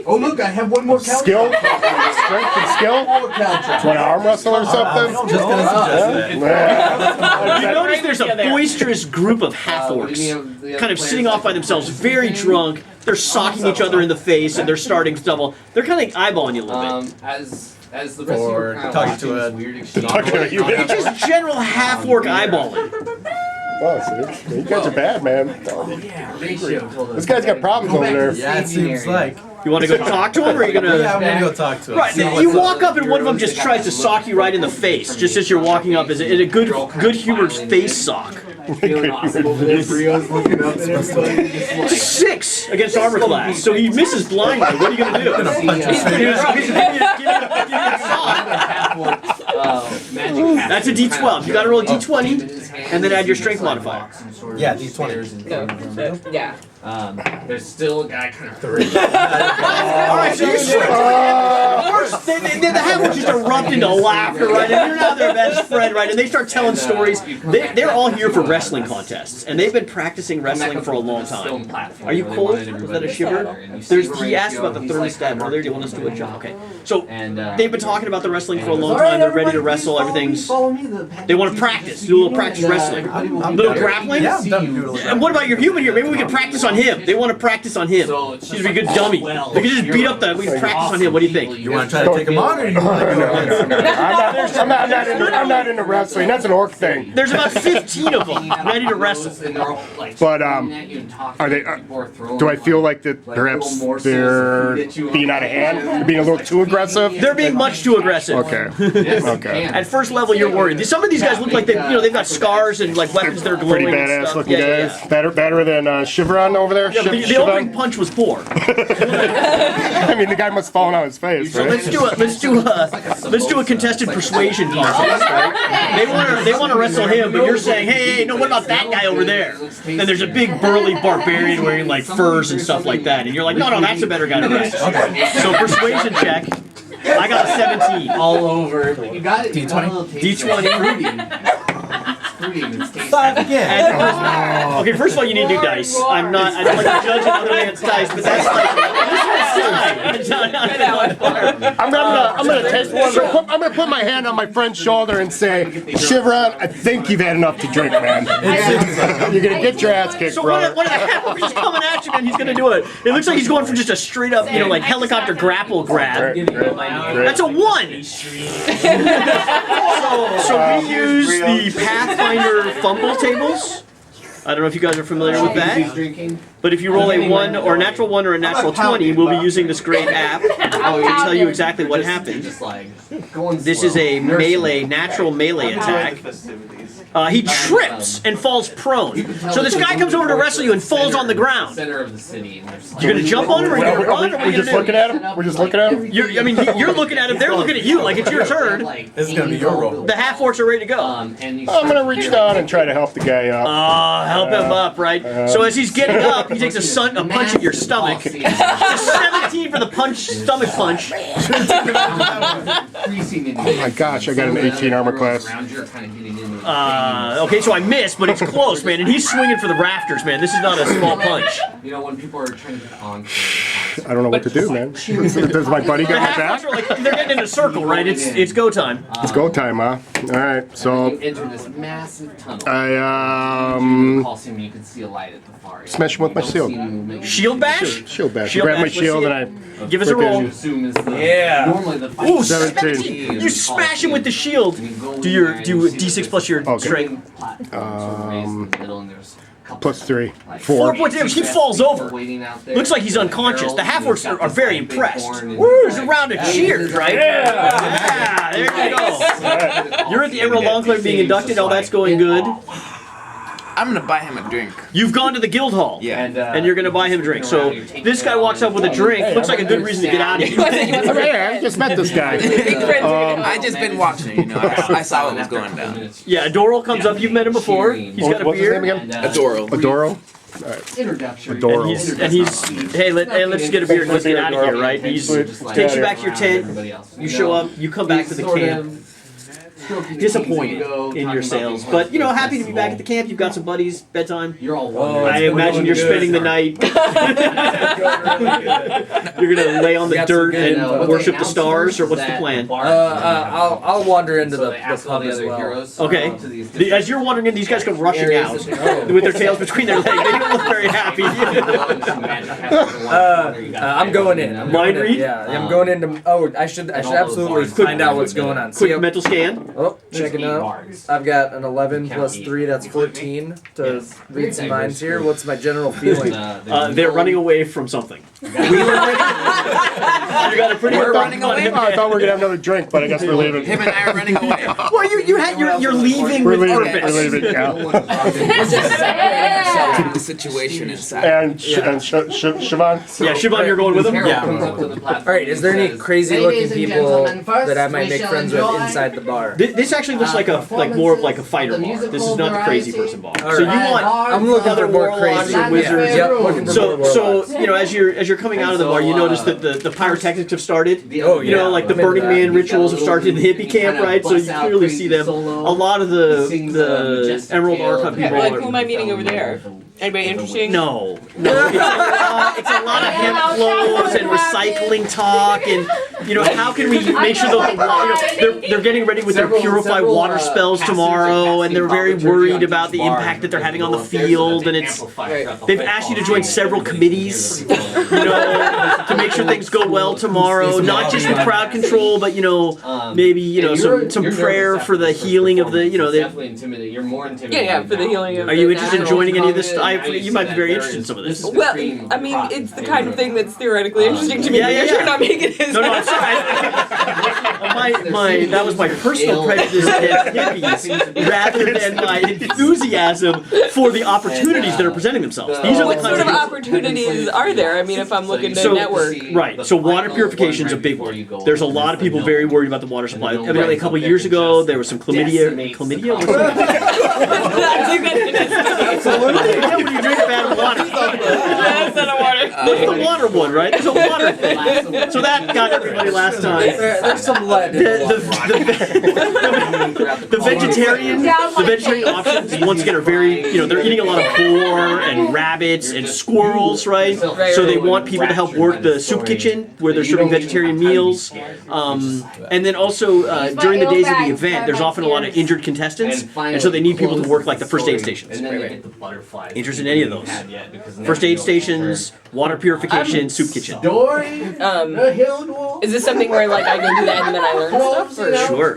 Oh look, I have one more couch. skill? Strength and skill? Want to arm wrestle or something? Just gonna suggest that. You notice there's a boisterous group of half-orcs kind of sitting off by themselves, very drunk. They're socking each other in the face and they're starting to double. They're kind of like eyeballing you a little bit. As the rest Or of you talking to a- weird exchange. It's just general half-orc eyeballing. Oh, see? You guys are bad, man. This guy's got problems over there. Yeah, it seems like. You want to go talk to him, or are you gonna? Yeah, I'm gonna go talk to him. Right, See what's you up. walk up and one of them just tries to sock you right in the face, just as you're walking up. Is a good-humored face sock. It's a 6 against armor class, so he misses blindly. What are you gonna do? I'm gonna punch his face. That's a D12. You gotta roll a D20 and then add your strength modifier. Yeah, D20. Yeah. There's still a guy kind of Alright, so you switch. First, the half-orcs just erupt into laughter, right? And you're now their best friend, right? And they start telling stories. They're all here for wrestling contests, and they've been practicing wrestling for a long time. Are you cold? Is that a shiver? He asked about the thermostat earlier. Do you want us to do a job? Okay. So they've been talking about the wrestling for a long time. They're ready to wrestle. Everything's. They want to practice. Do a little practice wrestling. A little grappling. Yeah, I'm done doodling. And what about your human here? Maybe we can practice on him. They want to practice on him. He's a good dummy. We can just beat up we can practice on him. What do you think? You want to try to take him on, or you want to go against him? I'm not into wrestling. That's an orc thing. There's about 15 of them ready to wrestle. But are they? Do I feel like that perhaps they're being out of hand? They're being a little too aggressive? They're being much too aggressive. Okay. Okay. At first level, you're worried. Some of these guys look like they've got scars and like weapons that are glowing. Pretty and badass stuff. looking Yeah. guys. Better than Chevron over there. Yeah, but the opening punch was poor. I mean, the guy must have fallen on his face. So Right? let's do a contested persuasion contest, right? They want to wrestle him, but you're saying, hey, no, what about that guy over there? And there's a big burly barbarian wearing like furs and stuff like that, and you're like, no, that's a better guy to wrestle. So persuasion check. I got a 17. all over. You got it. D20? D20. Five again. And, okay, first of all, you need new dice. I don't like to judge another man's dice, but that's like this one's time. I'm gonna take one. I'm gonna put my hand on my friend's shoulder and say, Chevron, I think you've had enough to drink, man. You're gonna get your ass kicked, So brother. one of the half-orcs is coming at you, man. He's gonna do it. It looks like he's going for just a straight up, like helicopter grapple grab. That's a 1. So we use the Pathfinder fumble tables. I don't know if you guys are familiar with that. But if you roll a 1 or a natural 1 or a natural 20, we'll be using this great app to tell you exactly what happens. This is a natural melee attack. He trips and falls prone. So this guy comes over to wrestle you and falls on the ground. You're gonna jump on him or you're gonna run or what are We're you just gonna looking do? at him. We're just looking at him. You're looking at him, they're looking at you like it's your turn. This is gonna be your role. The half-orcs are ready to go. I'm gonna reach down and try to help the guy up. Help him up, right? So as he's getting up, he takes a punch at your stomach. Just 17 for the stomach punch. Oh my gosh, I got an 18 armor class. Okay, so I missed, but it's close, man. And he's swinging for the rafters, man. This is not a small punch. You know, when people are trying to get on. I don't know what to do, man. Does my buddy The got my half-orcs back? are like, they're getting in a circle, right? It's go time. It's go time, huh? All right, so You enter this massive tunnel. I Coliseum, you can see a light at the far end. smash him with my You don't shield. see any movement. Shield bash? Shield bash. Shield Grab my bash, let's shield see and I. Give us a roll. Assume is the, Yeah. Normally the Ooh, 17. 17. You smash him with the shield. Do a D6 plus your strength. Plus 3. 4 4. points of damage. He falls over. Looks like he's unconscious. The half-orcs are very impressed. Woo, there's a round of cheers, right? Yeah, there you go. You're at the Emerald Enclave being inducted. All that's going good. I'm gonna buy him a drink. You've gone to the guild hall. Yeah. And you're gonna buy him a drink. So this guy walks up with a drink. Looks like a good reason to get out of here. I just met this guy. I just been watching, you know. I saw what was going down. Yeah, Doral comes up. You've met him before. He's got a What's his beard. name again? Adoro. Adoro? Introduction. Adoro. And he's hey, let's just get a beer and let's get out of here, right? He's takes you back to your tent. You show up. You come back to the camp. Disappointed in your sales, but you know, happy to be back at the camp. You've got some buddies. Bedtime. You're all I imagine you're spending the night. You're gonna lay on the dirt and worship the stars, or what's the plan? I'll wander into the pub as well. Okay. As you're wandering in, these guys come rushing out with their tails between their legs. They don't look very happy. I'm going in. Mind read? Yeah, I'm going into. Oh, I should absolutely find out what's going on. Quick mental scan. Oh, checking out. I've got an 11 plus 3, that's 14 to read some minds here. What's my general feeling? They're running away from something. You got a pretty We're good running away. I thought we were going to have another drink, but I guess we're leaving. Him and I are running away. Well, you're leaving We're with leaving. purpose. We're leaving, yeah. We're just separating ourselves from the situation inside. And Siobhan? Yeah, Siobhan, you're going with them? Yeah. Alright, is there any crazy looking people that I might make friends with inside the bar? This actually looks like more of like a fighter bar. This is not the crazy person bar. So you want I'm looking other for more warlocks crazy or wizards. Yep, looking for more warlocks. So you know, as you're coming out of the bar, you notice that the pyrotechnics have started. Oh, You know, like the Burning Man rituals have started in the hippie camp, right? So you clearly see them. A lot of the Emerald Archive people Like, who are. am I meeting over there? Anybody interesting? No. It's a lot of hemp clothes and recycling talk, and you know, how can we make sure that they're getting ready with their purified water spells tomorrow, and they're very worried about the impact that they're having on the field, and they've asked you to join several committees, you know, to make sure things go well tomorrow, not just with crowd control, but you know, maybe you know some prayer for the healing of the, you know, definitely intimidating. You're more intimidating. Yeah, for the healing of. Are you interested in joining any of this? You might be very interested in some of this. Well, I mean, it's the kind of thing that's theoretically interesting to me. Yeah, You're not making it. No, I'm sorry. That was my personal prejudice against hippies, rather than my enthusiasm for the opportunities that are presenting themselves. These are What the sort kinds of opportunities are there? I mean, if I'm looking to network. Right. So water purification is a big one. There's a lot of people very worried about the water supply. Evidently, a couple years ago, there was some chlamydia. Chlamydia? Yeah, when you drink bad water. That's not a water. That's the water one, right? There's a water thing. So that got everybody last time. There's some lead. The vegetarian options once again are very, you know, they're eating a lot of boar and rabbits and squirrels, right? So they want people to help work the soup kitchen where they're serving vegetarian meals. And then also during the days of the event, there's often a lot of injured contestants, and so they need people to work like the first aid stations. Interested in any of those? First aid stations, water purification, soup kitchen. Is this something where like I go do that and then I learn stuff? Or? Sure.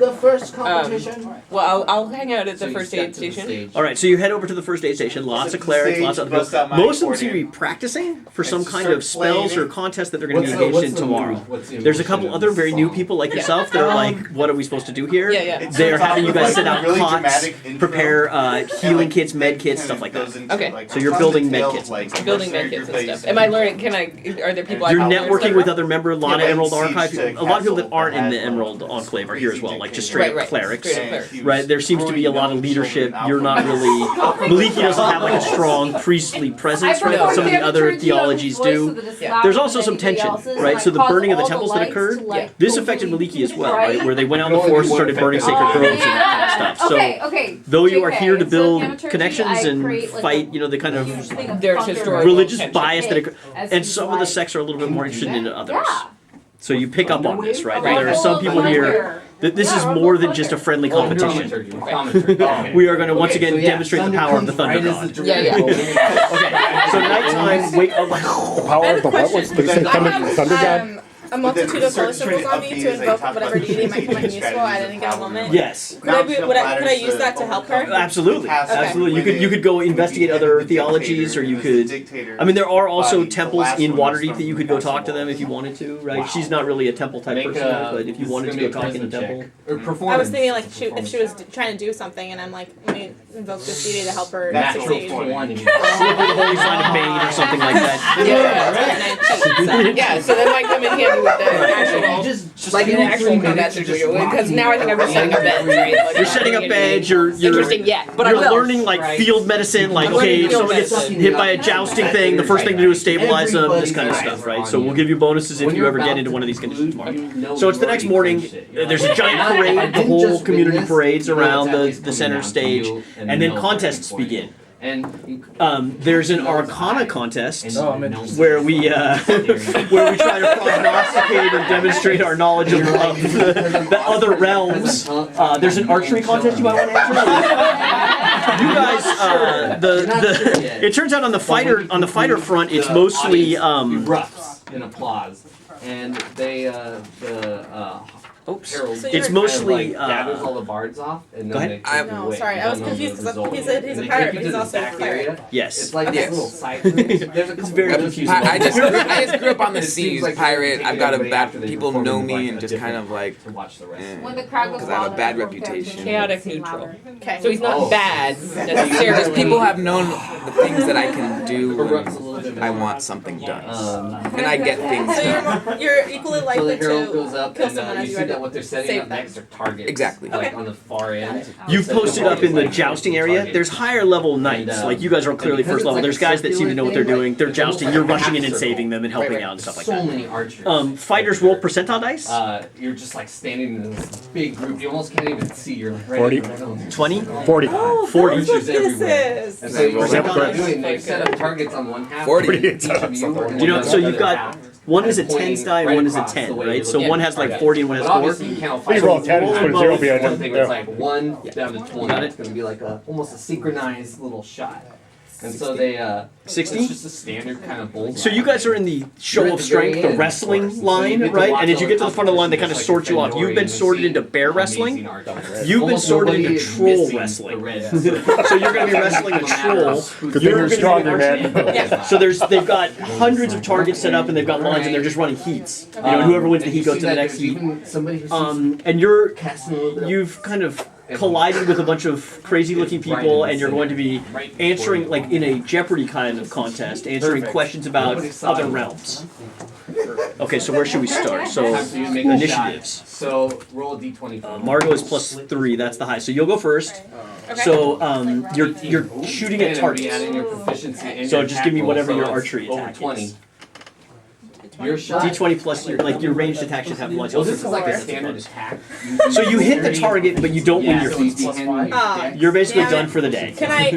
Well, I'll hang out at the first aid station. All right, so you head over to the first aid station. Lots of clerics, lots of other people. Most of them seem to be practicing for some kind of spells or contest that they're going to be engaged in tomorrow. There's a couple other very new people like yourself that are like, what are we supposed to do here? Yeah. They're having you guys set out cots, prepare healing kits, med kits, stuff like that. Okay. So you're building med kits. Building med kits and stuff. Am I learning? Are there people? You're I can learn networking stuff with from? other members. A lot of Emerald Archive people. A lot of people that aren't in the Emerald Enclave are here as well, like just straight up clerics. Right? There seems to be a lot of leadership. You're not really. Maliki doesn't have like a strong priestly presence, right? But some of the other theologies do. There's also some tension, right? So the burning of the temples that occurred, this affected Maliki as well, right? Where they went out in the forest and started burning sacred groves and that kind of stuff. So though you are here to build connections and fight, you know, the kind of religious bias that occurs, and some of the sects are a little bit more interested in others. So you pick up on this, right? There are some people here that this is more than just a friendly competition. We are going to once again demonstrate the power of the Thunder God. Yeah. Okay, so nighttime, wake up. The power of the what? Did you say Thunder God? a multitude of color symbols on me to invoke whatever deity might come in useful at any given moment? Yes. Could I use that to help her? Absolutely, absolutely. You could go investigate other theologies, or you could. I mean, there are also temples in Waterdeep that you could go talk to them if you wanted to, right? She's not really a temple type person, but if you wanted to go talk in a temple. I was thinking like if she was trying to do something, and I'm like, let me invoke this deity to help her succeed. Slip with the holy sign of Maine or something like that. Yeah, so that might come in handy with the actual, just like an actual combat situation. Because now I think I'm just setting up beds, right? Like, You're setting up beds. You're interesting yet, but you're learning like field medicine. Like, okay, if someone gets hit by a jousting thing, the first thing to do is stabilize them. This kind of stuff, right? So we'll give you bonuses if you ever get into one of these conditions tomorrow. So it's the next morning. There's a giant parade. The whole community parades around the center stage, and then contests begin. There's an Arcana contest where we try to prognosticate and demonstrate our knowledge of the other realms. There's an archery contest you might want to answer. You guys, it turns out on the fighter front, it's mostly erupts in applause, and they it's mostly gathers all the bards off, and go then ahead. No, sorry, I was confused because he's a pirate, but he's also a pirate. Yes. It's like this little side room. It's very confusing. I just grew up on the seas, pirate. I've got a bad. People know me and just kind of like. When the crowd goes Because I have a bad wild, reputation. Chaotic neutral. Okay. So he's not bad Because necessarily. people have known the things that I can do when I want something done, and I get things done. So you're equally So the likely herald to goes up, kill and someone you as you see are that what they're setting save up them. next are targets. Exactly. Like on the far end. You've posted up in the jousting area. There's higher level knights. Like you guys are clearly first level. There's guys that seem to know what they're doing. They're jousting. You're rushing in and saving them and helping out and stuff like So that. many archers. Fighters roll percentile dice. You're just like standing in this big group. You almost can't even see. You're like 40. 20? 40. Oh, 40. that's what Archers this everywhere. is. And so you Percent what they're correct. doing, they set up targets on one half. 40. Each of you are You know, so you've got half. one is a 10's die and one is a 10, right? So one has like 40 and one has But 4. obviously you count Please roll 10 and put a 0 behind one it. thing Yeah. that's like 1 down to 20. Got it. It's going to be like almost a synchronized little shot. And so they, 60? it's just a standard kind of bull. So you guys are in the show of strength, the wrestling line, right? And as you get to the front of the line, they kind of sort you off. You've been sorted into bear wrestling. You've been sorted into troll wrestling. So you're going to be wrestling a troll. Good thing you're stronger, man. Yeah. So they've got hundreds of targets set up, and they've got lines, and they're just running heats. You know, and whoever wins the heat goes to the next heat. And you've kind of collided with a bunch of crazy looking people, and you're going to be answering, like in a Jeopardy kind of contest, answering questions about other realms. Okay, so where should we start? So initiatives. So roll a d20. Margot is +3. That's the high. So you'll go first. So you're shooting at targets. So just give me whatever your archery attack is. Your shot. D20 plus your ranged attack should have one. Well, this is like a standard attack. So you hit the target, but you don't win your feats. You're basically Damn done it. for the day. Can I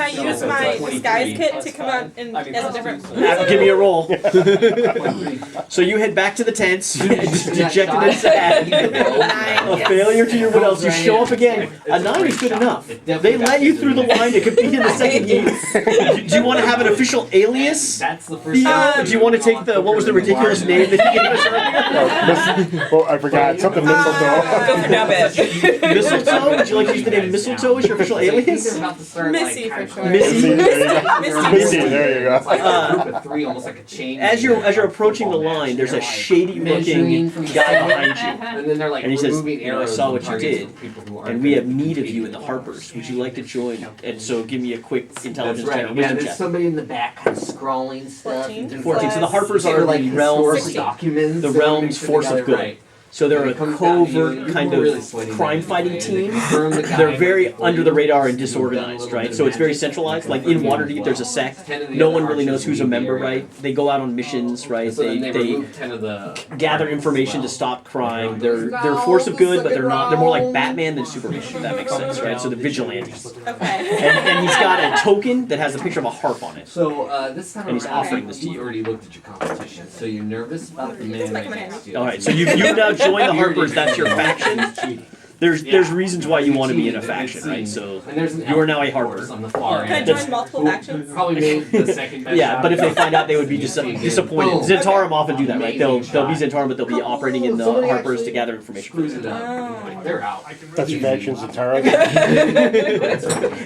use my disguise kit to come out as a different? Give me a roll. So you head back to the tents, dejected and sad. A failure to your what else? You show up again. A 9 is good enough. They let you through the line to compete in the second heat. Do you want to have an official alias? That's the first. Do you want to take what was the ridiculous name that you gave us earlier? Oh, I forgot. Something mistletoe. Go for now, bitch. Mistletoe? Would you like to use the name Mistletoe as your official alias? Missy for sure. Missy? Missy, there you go. As you're approaching the line, there's a shady looking guy behind you. And then they're like, And he says, removing you know, I arrows saw on what you targets did, of people who aren't and we have there. need of you in the Harpers. Would you like to join? And so give me a quick intelligence check, Yeah, wisdom there's check. somebody in the back kind of scrawling stuff. 14. So the Harpers are like the realms, documents. the realm's force of good. So they're a covert kind of crime-fighting team. They're very under the radar and disorganized, right? So it's very centralized. Like in Waterdeep, there's a sect. No one really knows who's a member, right? They go out on missions, right? They gather information to stop crime. They're a force of good, but they're not. They're more like Batman than Superman, if that makes sense, right? So the vigilantes. Okay. And he's got a token that has a picture of a harp on it. So this time And he's offering this to you you. already looked at your competition, so you're nervous about the man right next to you. All right, so you've now joined the Harpers. That's your faction. there's reasons why you want to be in a faction, right? So you are now a harper. On the far Can I end. join multiple factions? Probably made the second best. Yeah, but if they find out, they would be disappointed. Zentarum often do that, right? They'll be Zentarum, but they'll be operating in the Harpers to gather information. They're out. That's your faction, Zentara.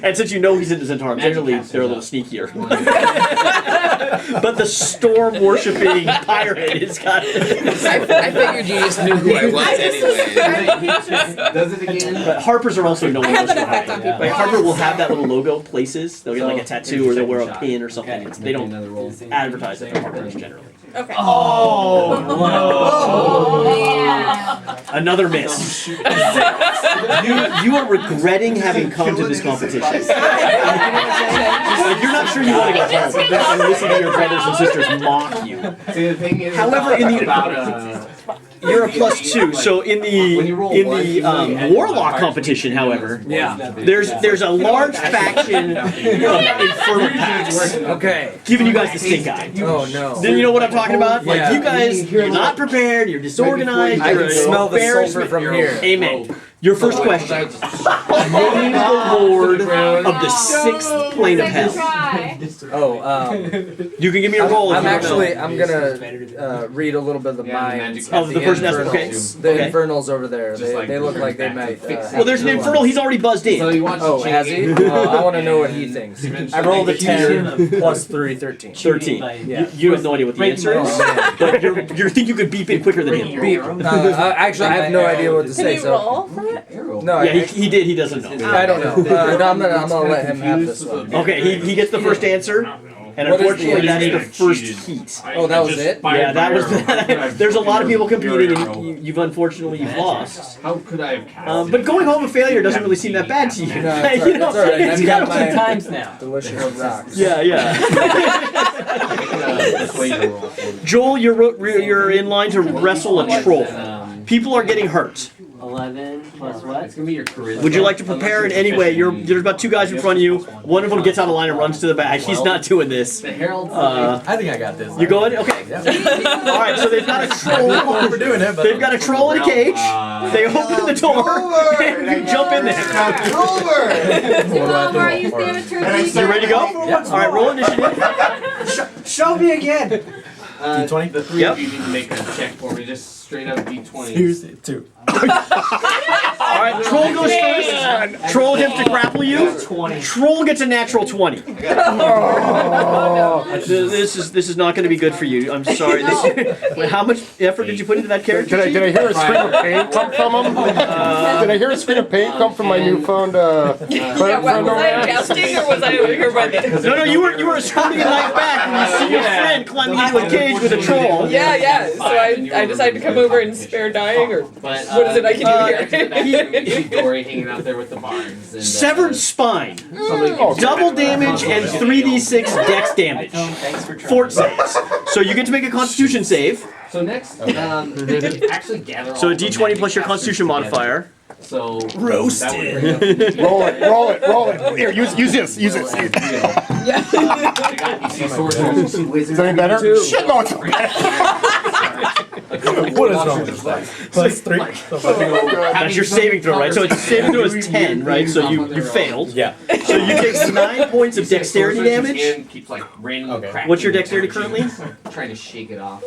And since you know he's into Zentarum, generally they're a little sneakier. But the storm worshipping pirate is got. I figured you just knew who I was anyway. Does it again? But Harpers are also known I have as that effect on people. Right, Harper will have that little logo places. They'll get like a tattoo or they'll wear a pin or something. They don't advertise that they're Harpers generally. Okay. Oh no! Man. Another miss. You are regretting having come to this competition. Like, you're not sure you want to go home and listen to your brothers and sisters mock you. See, the thing is, However, in the about you're a +2, so in the warlock competition, however, there's a large faction of infernal packs. Okay. Giving you guys the stink eye. Oh no. Do you know what I'm talking about? Like Yeah. you guys, you're not prepared, you're disorganized. I you're can smell the sulfur embarrassment. from here. Amen. Your first question. Name the lord of the 6th plane of hell. Try. Oh, You can give me a roll. I'm if you don't know. I'm gonna read a little bit of the minds Of the person that's okay. infernals. The Okay. infernals over there. They look like they might. Well, there's an infernal. He's already buzzed in. So you want Oh, has he? I want to know what he thinks. I rolled a 10 plus 3, 13. 13. Yeah. You have no idea what the answer is, but you think you could beep it quicker than him. Beep. Actually, I have no idea what to Can say. you So roll for it? no, Yeah, he did. He doesn't know. I don't know. No, I'm gonna let him have this one. Okay, he gets the first answer, and What is unfortunately, the that's the answer? first heat. Oh, that was it? Yeah, that was. There's a lot of people competing, and you've unfortunately lost. How could I have cast But going home a failure doesn't really seem that bad to you. No, it's You know, all right. I've got my times now. delicious rocks. Yeah, yeah. Joel, you're in line to wrestle a troll. People are getting hurt. 11 plus what? It's gonna be your charisma. Would you like to prepare in any way? There's about 2 guys in front of you. One of them gets out of line and runs to the back. He's not doing this. The herald. I think I got this. You going? Okay. All right. So they've got a troll. We're doing it, but They've got a troll in a cage. They open the door and you jump in there. Are you standing You ready to go? All right. Roll initiative. Show me again. D20? The 3 of you need to make a check for me. Just straight up D20. Here's 2. All right. Troll goes first. Troll attempts to grapple you. Troll gets a natural 20. This is not going to be good for you. I'm sorry. Wait, how much effort did you put into that character? Did I hear a scream of pain come from him? Did I hear a scream of pain come from my newfound Yeah, friend was over I there? jousting or was I over here by the... No, you were escorting a knife back when you see your friend climbing into a cage with a troll. Yeah, so I decided to come over and spare dying, or what is it I can do here? Dory hanging out there with the barns. And, Severed spine. Oh, Double damage and 3d6 dex damage. Fort saves. So you get to make a constitution save. So next, they can actually gather. So all a the d20 plus your magic constitution casters together. modifier. So Roasted. roll it. Here, use this. Is that any better? Shit, no, it's not better. What is wrong with this thing? Plus 3. That's your saving throw, right? So its saving throw is 10, right? So you failed. Yeah. So you take 9 points of dexterity damage. Keeps like randomly cracking. What's your dexterity currently? Trying to shake it off.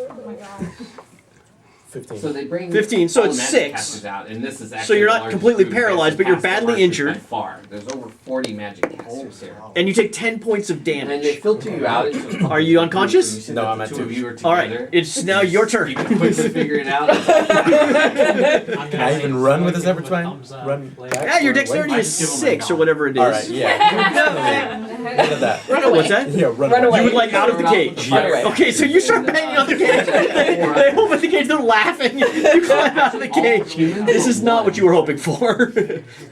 15. So they bring 15, so all it's the magic 6. casters out, and this is So actually you're the not largest completely group of paralyzed, but magic you're casters badly archers injured. by far. There's over 40 magic casters here. And you take 10 points of And then they damage. filter you out into a couple Are you of unconscious? groups, and No, the I'm at two 2. of you are All right, together. it's now your turn. You can quickly figure it out. Can I even run with this average spine? Run back? Yeah, your dexterity is 6 or whatever it is. Alright, yeah. What is that? What's that? Yeah, run Run away. You would like out of the cage. Run away. Okay, so you start banging on the cage. They open the cage, they're laughing. You climb out of the cage. This is not what you were hoping for.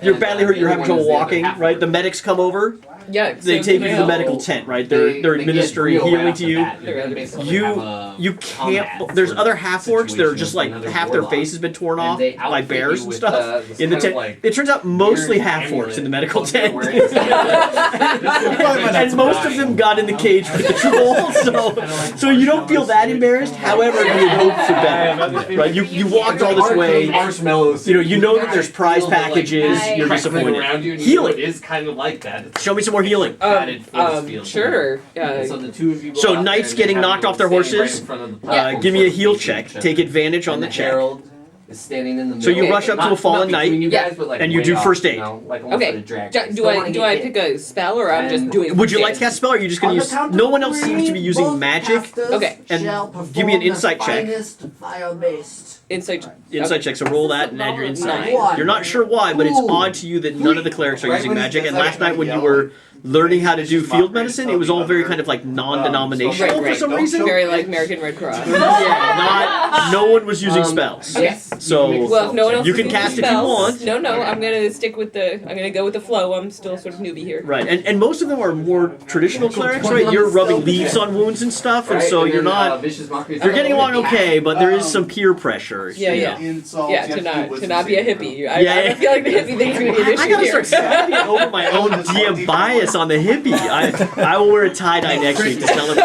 You're badly hurt, you're having trouble walking, right? The medics come over. Yeah, They so take you to the now- medical tent, right? They're administering healing to you. You can't. There's other half orcs that are just like half their face has been torn off by bears and stuff in the tent. It turns out mostly half orcs in the medical tent, and most of them got in the cage with the troll. So you don't feel that embarrassed. However, you would hope for better. Right, you walked all this way. Marshmallows. You know that there's prize packages. You're disappointed. Around you, and Healing. It is kind of like that. Show me some more healing. Sure. So the two of you. Go So out knights there getting and knocked have off their them standing horses. right in front of the platform. Give me a heal check. Take advantage on And the check. herald is standing in the middle. So you rush up to a fallen not between knight, you guys, but like and you way do off, first aid. You know, like almost Okay. at a drag. Do I pick a spell or I'm just doing? Would you like to cast a spell, or are you just going to use? No one else seems to be using magic. Okay. And give me an insight check. Insight. Insight check. So roll that and add your insight. Nine. You're not sure why, but it's odd to you that none of the clerics are using magic. And last night when you were learning how to do field medicine, it was all very kind of like non-denominational for some reason. Very like American Red Cross. No one was using spells. Yes. So Well, if no one else you is can using cast if you spells, want. No, I'm gonna stick with I'm gonna go with the flow. I'm still sort of newbie here. Right, and most of them are more traditional clerics, right? You're rubbing leaves on wounds and stuff, and so you're not. You're getting along okay, but there is some peer pressure. Yeah, to not be a hippie. I Yeah. feel like the hippie thing's gonna be an issue I gotta here. start standing over my own DM bias on the hippie. I will wear a tie-dye next week to celebrate.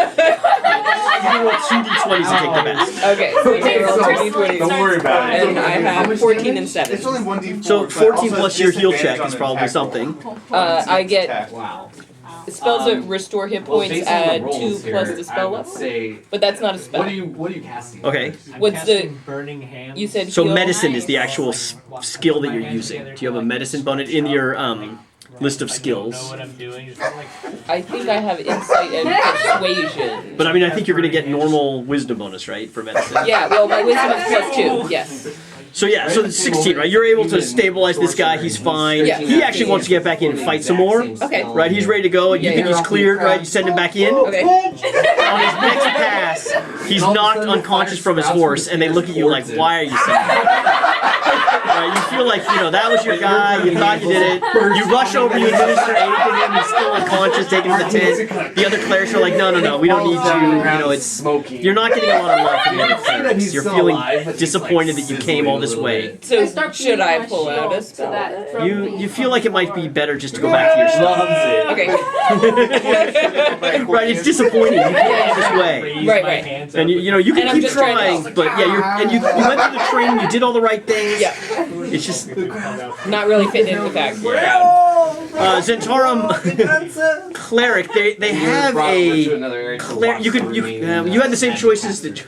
You roll 2d20s to take the best. Okay, so we roll 2d20s. Don't worry about it. And I have 14 and 7. It's only 1d4. So 14 but plus also your heal disadvantage check on is an probably attack something. I get Wow. spells that restore hit points based on the add rolls 2 plus here, the I spell would level. say- But that's not a spell. What are you casting? Okay. What's the burning hand? you said So heal? medicine is the actual skill that you're using. Do you have a medicine bonus in your list of Know skills? what I'm doing. Just like, I think I have insight and persuasion. But I mean, I think you're going to get normal wisdom bonus, right, for medicine? Yeah, well my wisdom is +2, yes. So yeah, so it's 16, right? You're able to stabilize this guy. He's fine. Yeah. He actually wants to get back in and fight some more. Okay. Right? He's ready to go. You think he's cleared, right? You send him back in. Okay. On his next pass, he's knocked unconscious from his horse, and they look at you like, "Why are you saying that?" Right? You feel like that was your guy. You thought you did it. You rush over, you administer aid to him. He's still unconscious, taken to the tent. The other clerics are like, "No, we don't need you. It's smoky." You're not getting a lot of love from the other clerics. You're feeling disappointed that you came all this way. So should I pull out a spell? You feel like it might be better just to go back to your stuff. Okay. Right, it's disappointing. You came all this way. Right. And you can And I'm keep just trying to trying, help. but yeah, you went through the training, you did all the right things. Yeah. It's just Not really fitting into the fact crowd. Zentarum cleric. They have a cleric. You had the same choices that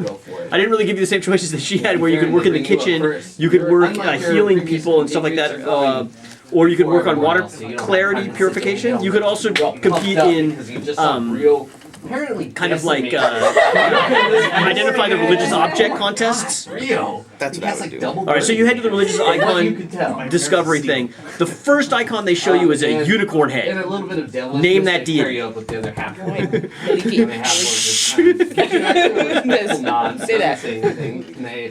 I didn't really give you the same choices that she had, where you could work in the kitchen, you could work healing people and stuff like that. Or you could work on water clarity purification. You could also compete in kind of like identify the religious object contests. That's what I would do. Alright, so you head to the religious icon discovery thing. The first icon they show you is a unicorn And a head. little bit of devil. Name that deity. Carry up with the other half. Say that.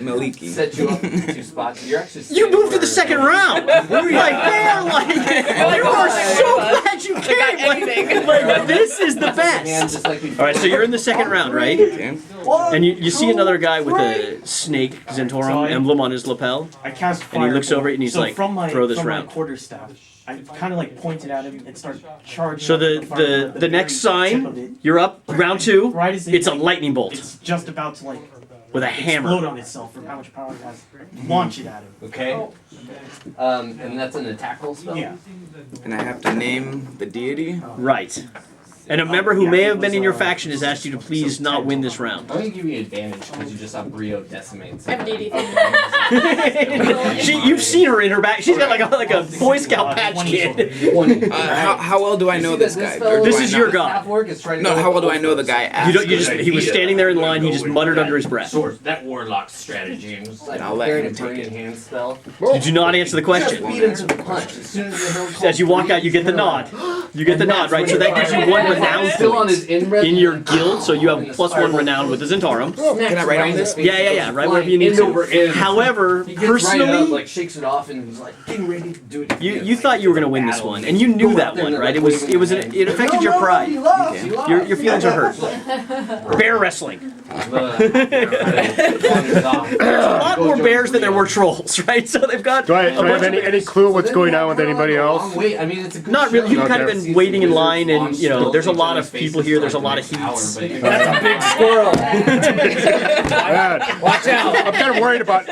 Maliki. Set you up in 2 spots. You're actually. You moved to the second round! Like, you are so glad you came! Like, this is the best! Alright, so you're in the second round, right? And you see another guy with a snake Zentarum emblem on his lapel. I cast And he looks over it and he's like, throw this from round. my quarterstaff, I kind of like pointed at him and start charging. So the next sign, you're up, round 2, Right as it's a lightning bolt It's just about to like with a explode hammer. on itself from how much power it has. Launch it at him. Okay. And that's an attack roll spell? Yeah. And I have to name the deity. Right. And a member who may have been in your faction has asked you to please not win this round. I'm gonna give you advantage because you just saw Brio decimate. I have a DD. You've seen her in her back. She's got like a Boy Scout patch kid. How well do I know this guy? Or do This I is not? your guy. No, how well do I know the guy? He was standing there in line. He just muttered under his breath. That warlock strategy. And was like, I'll let him take it. hand spell. You do not answer the question. Beat him to the punch. As soon as the hill As you walk out, you get the nod. You get the nod, right? So that gives you 1 renown still on point his in-res. in your guild. So you have +1 renown with the Zentarum. Can I write on this? Yeah. Right wherever you need to. However, He gets right up, personally, like shakes it off, and he's like getting ready to do it. you thought you were gonna win this one, and you knew that one, right? It affected your pride. Your feelings are hurt. Bear wrestling. There's a lot more bears than there were trolls, right? So they've got. Do I have any clue what's going on with anybody else? Wait, I mean, it's a good Not really. You've kind of Okay. been waiting in line, and there's there's a lot of people here. There's a lot of heats. That's a big squirrel. Watch out! I'm kind of worried about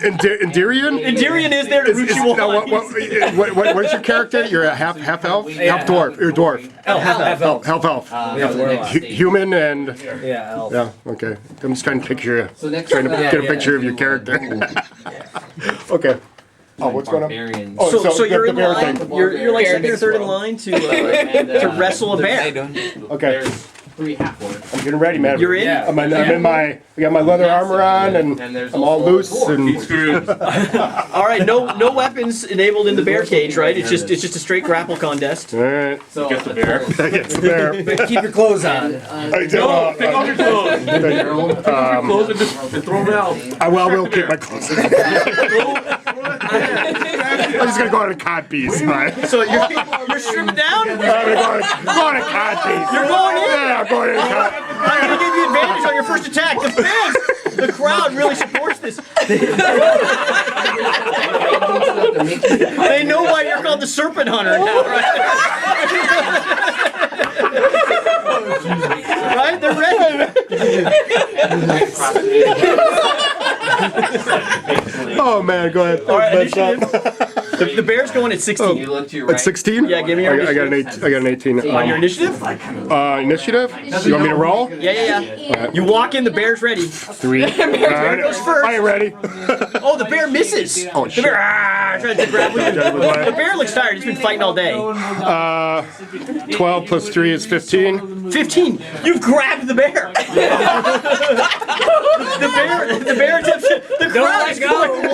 Endirian. Endirian is there to root you on. What is your character? You're a half elf, half dwarf. You're a dwarf. Half elf. Half elf. Human and elf. Yeah. Okay. I'm just trying to picture. So next Trying to up, get a picture of your character. Okay. Oh, what's going on? Oh, So you're the in bear line. thing. You're like second or third in line to wrestle a bear. Okay. 3 half orcs. I'm getting ready, man. You're in? I'm in my. I got my leather armor on, and I'm all loose and. All right, no weapons enabled in the bear cage, right? It's just a straight grapple contest. All right. So Get the bear. Get the bear. But keep your clothes on. No, take off your clothes. Close and just throw them out. I will keep my clothes. I'm just gonna go on a cod piece. Right? So you're stripped down? I'm gonna go on a cod piece. You're going in? Yeah, I'm going in. I'm gonna give you advantage on your first attack. The fans, the crowd really supports this. They know why you're called the Serpent Hunter now, right? Right? They're ready. Oh man, go ahead. All right, initiative. The bear's going at 16. You look to your right. At 16? Yeah, give me your I got an initiative. I got an 18. On your initiative? Initiative? You want me to roll? Yeah. You walk in, the bear's ready. 3. Bear goes first. I ain't ready. Oh, the bear misses. Oh, The bear tries to grab you. The bear looks tired. He's been fighting all day. 12 plus 3 is 15. 15. You've grabbed the bear. The bear attempts to. The crowd is going wild.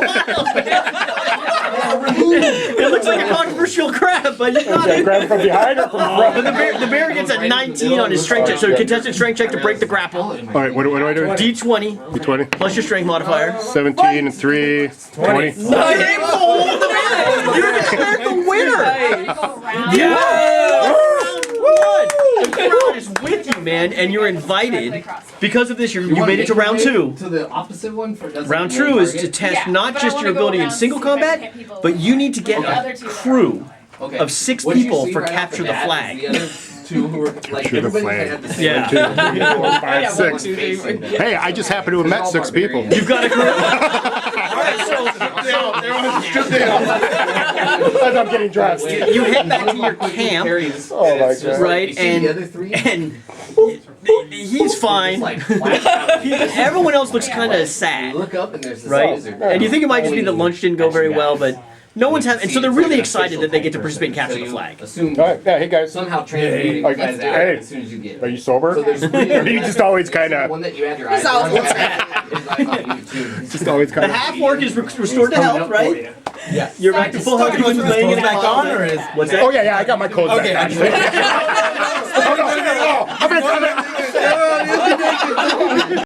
It looks like a controversial grab, but you got it. Grab from behind or from front? But the bear gets a 19 on his strength check, so contested strength check to break the grapple. All right, what do I do? D20 D20. plus your strength modifier. 17 and 3, 20. You're declared the winner. Yeah. The crowd is with you, man, and you're invited. Because of this, you made it to round 2. To the opposite one for Round 2 is to test not just your ability in single combat, but you need to get a crew of 6 people for capture the flag. The other 2 who were like Capture the everybody flag. had the same. Yeah. 2, 4, 5, 6. Hey, I just happen to have met 6 people. You've got a crew. Alright, so As I'm getting dressed. you head back to your camp, Oh my god. right? The other 3? And he's fine. Everyone else looks kind of sad, Look up and there's this right? lizard. And you think it might just be that lunch didn't go very well, but no one's having. And so they're really excited that they get to participate and capture the flag. Assume All right, yeah, hey guys. somehow transmuting you guys out Hey. as soon as you get Are it. you sober? So there's 3 Or you just always kind The of, one that you had your eyes always on. just always The kind of. half orc is restored to health, right? Yeah. You're back to full health. You're laying in the back on, or is what's that? Oh yeah, I got my clothes back. Actually.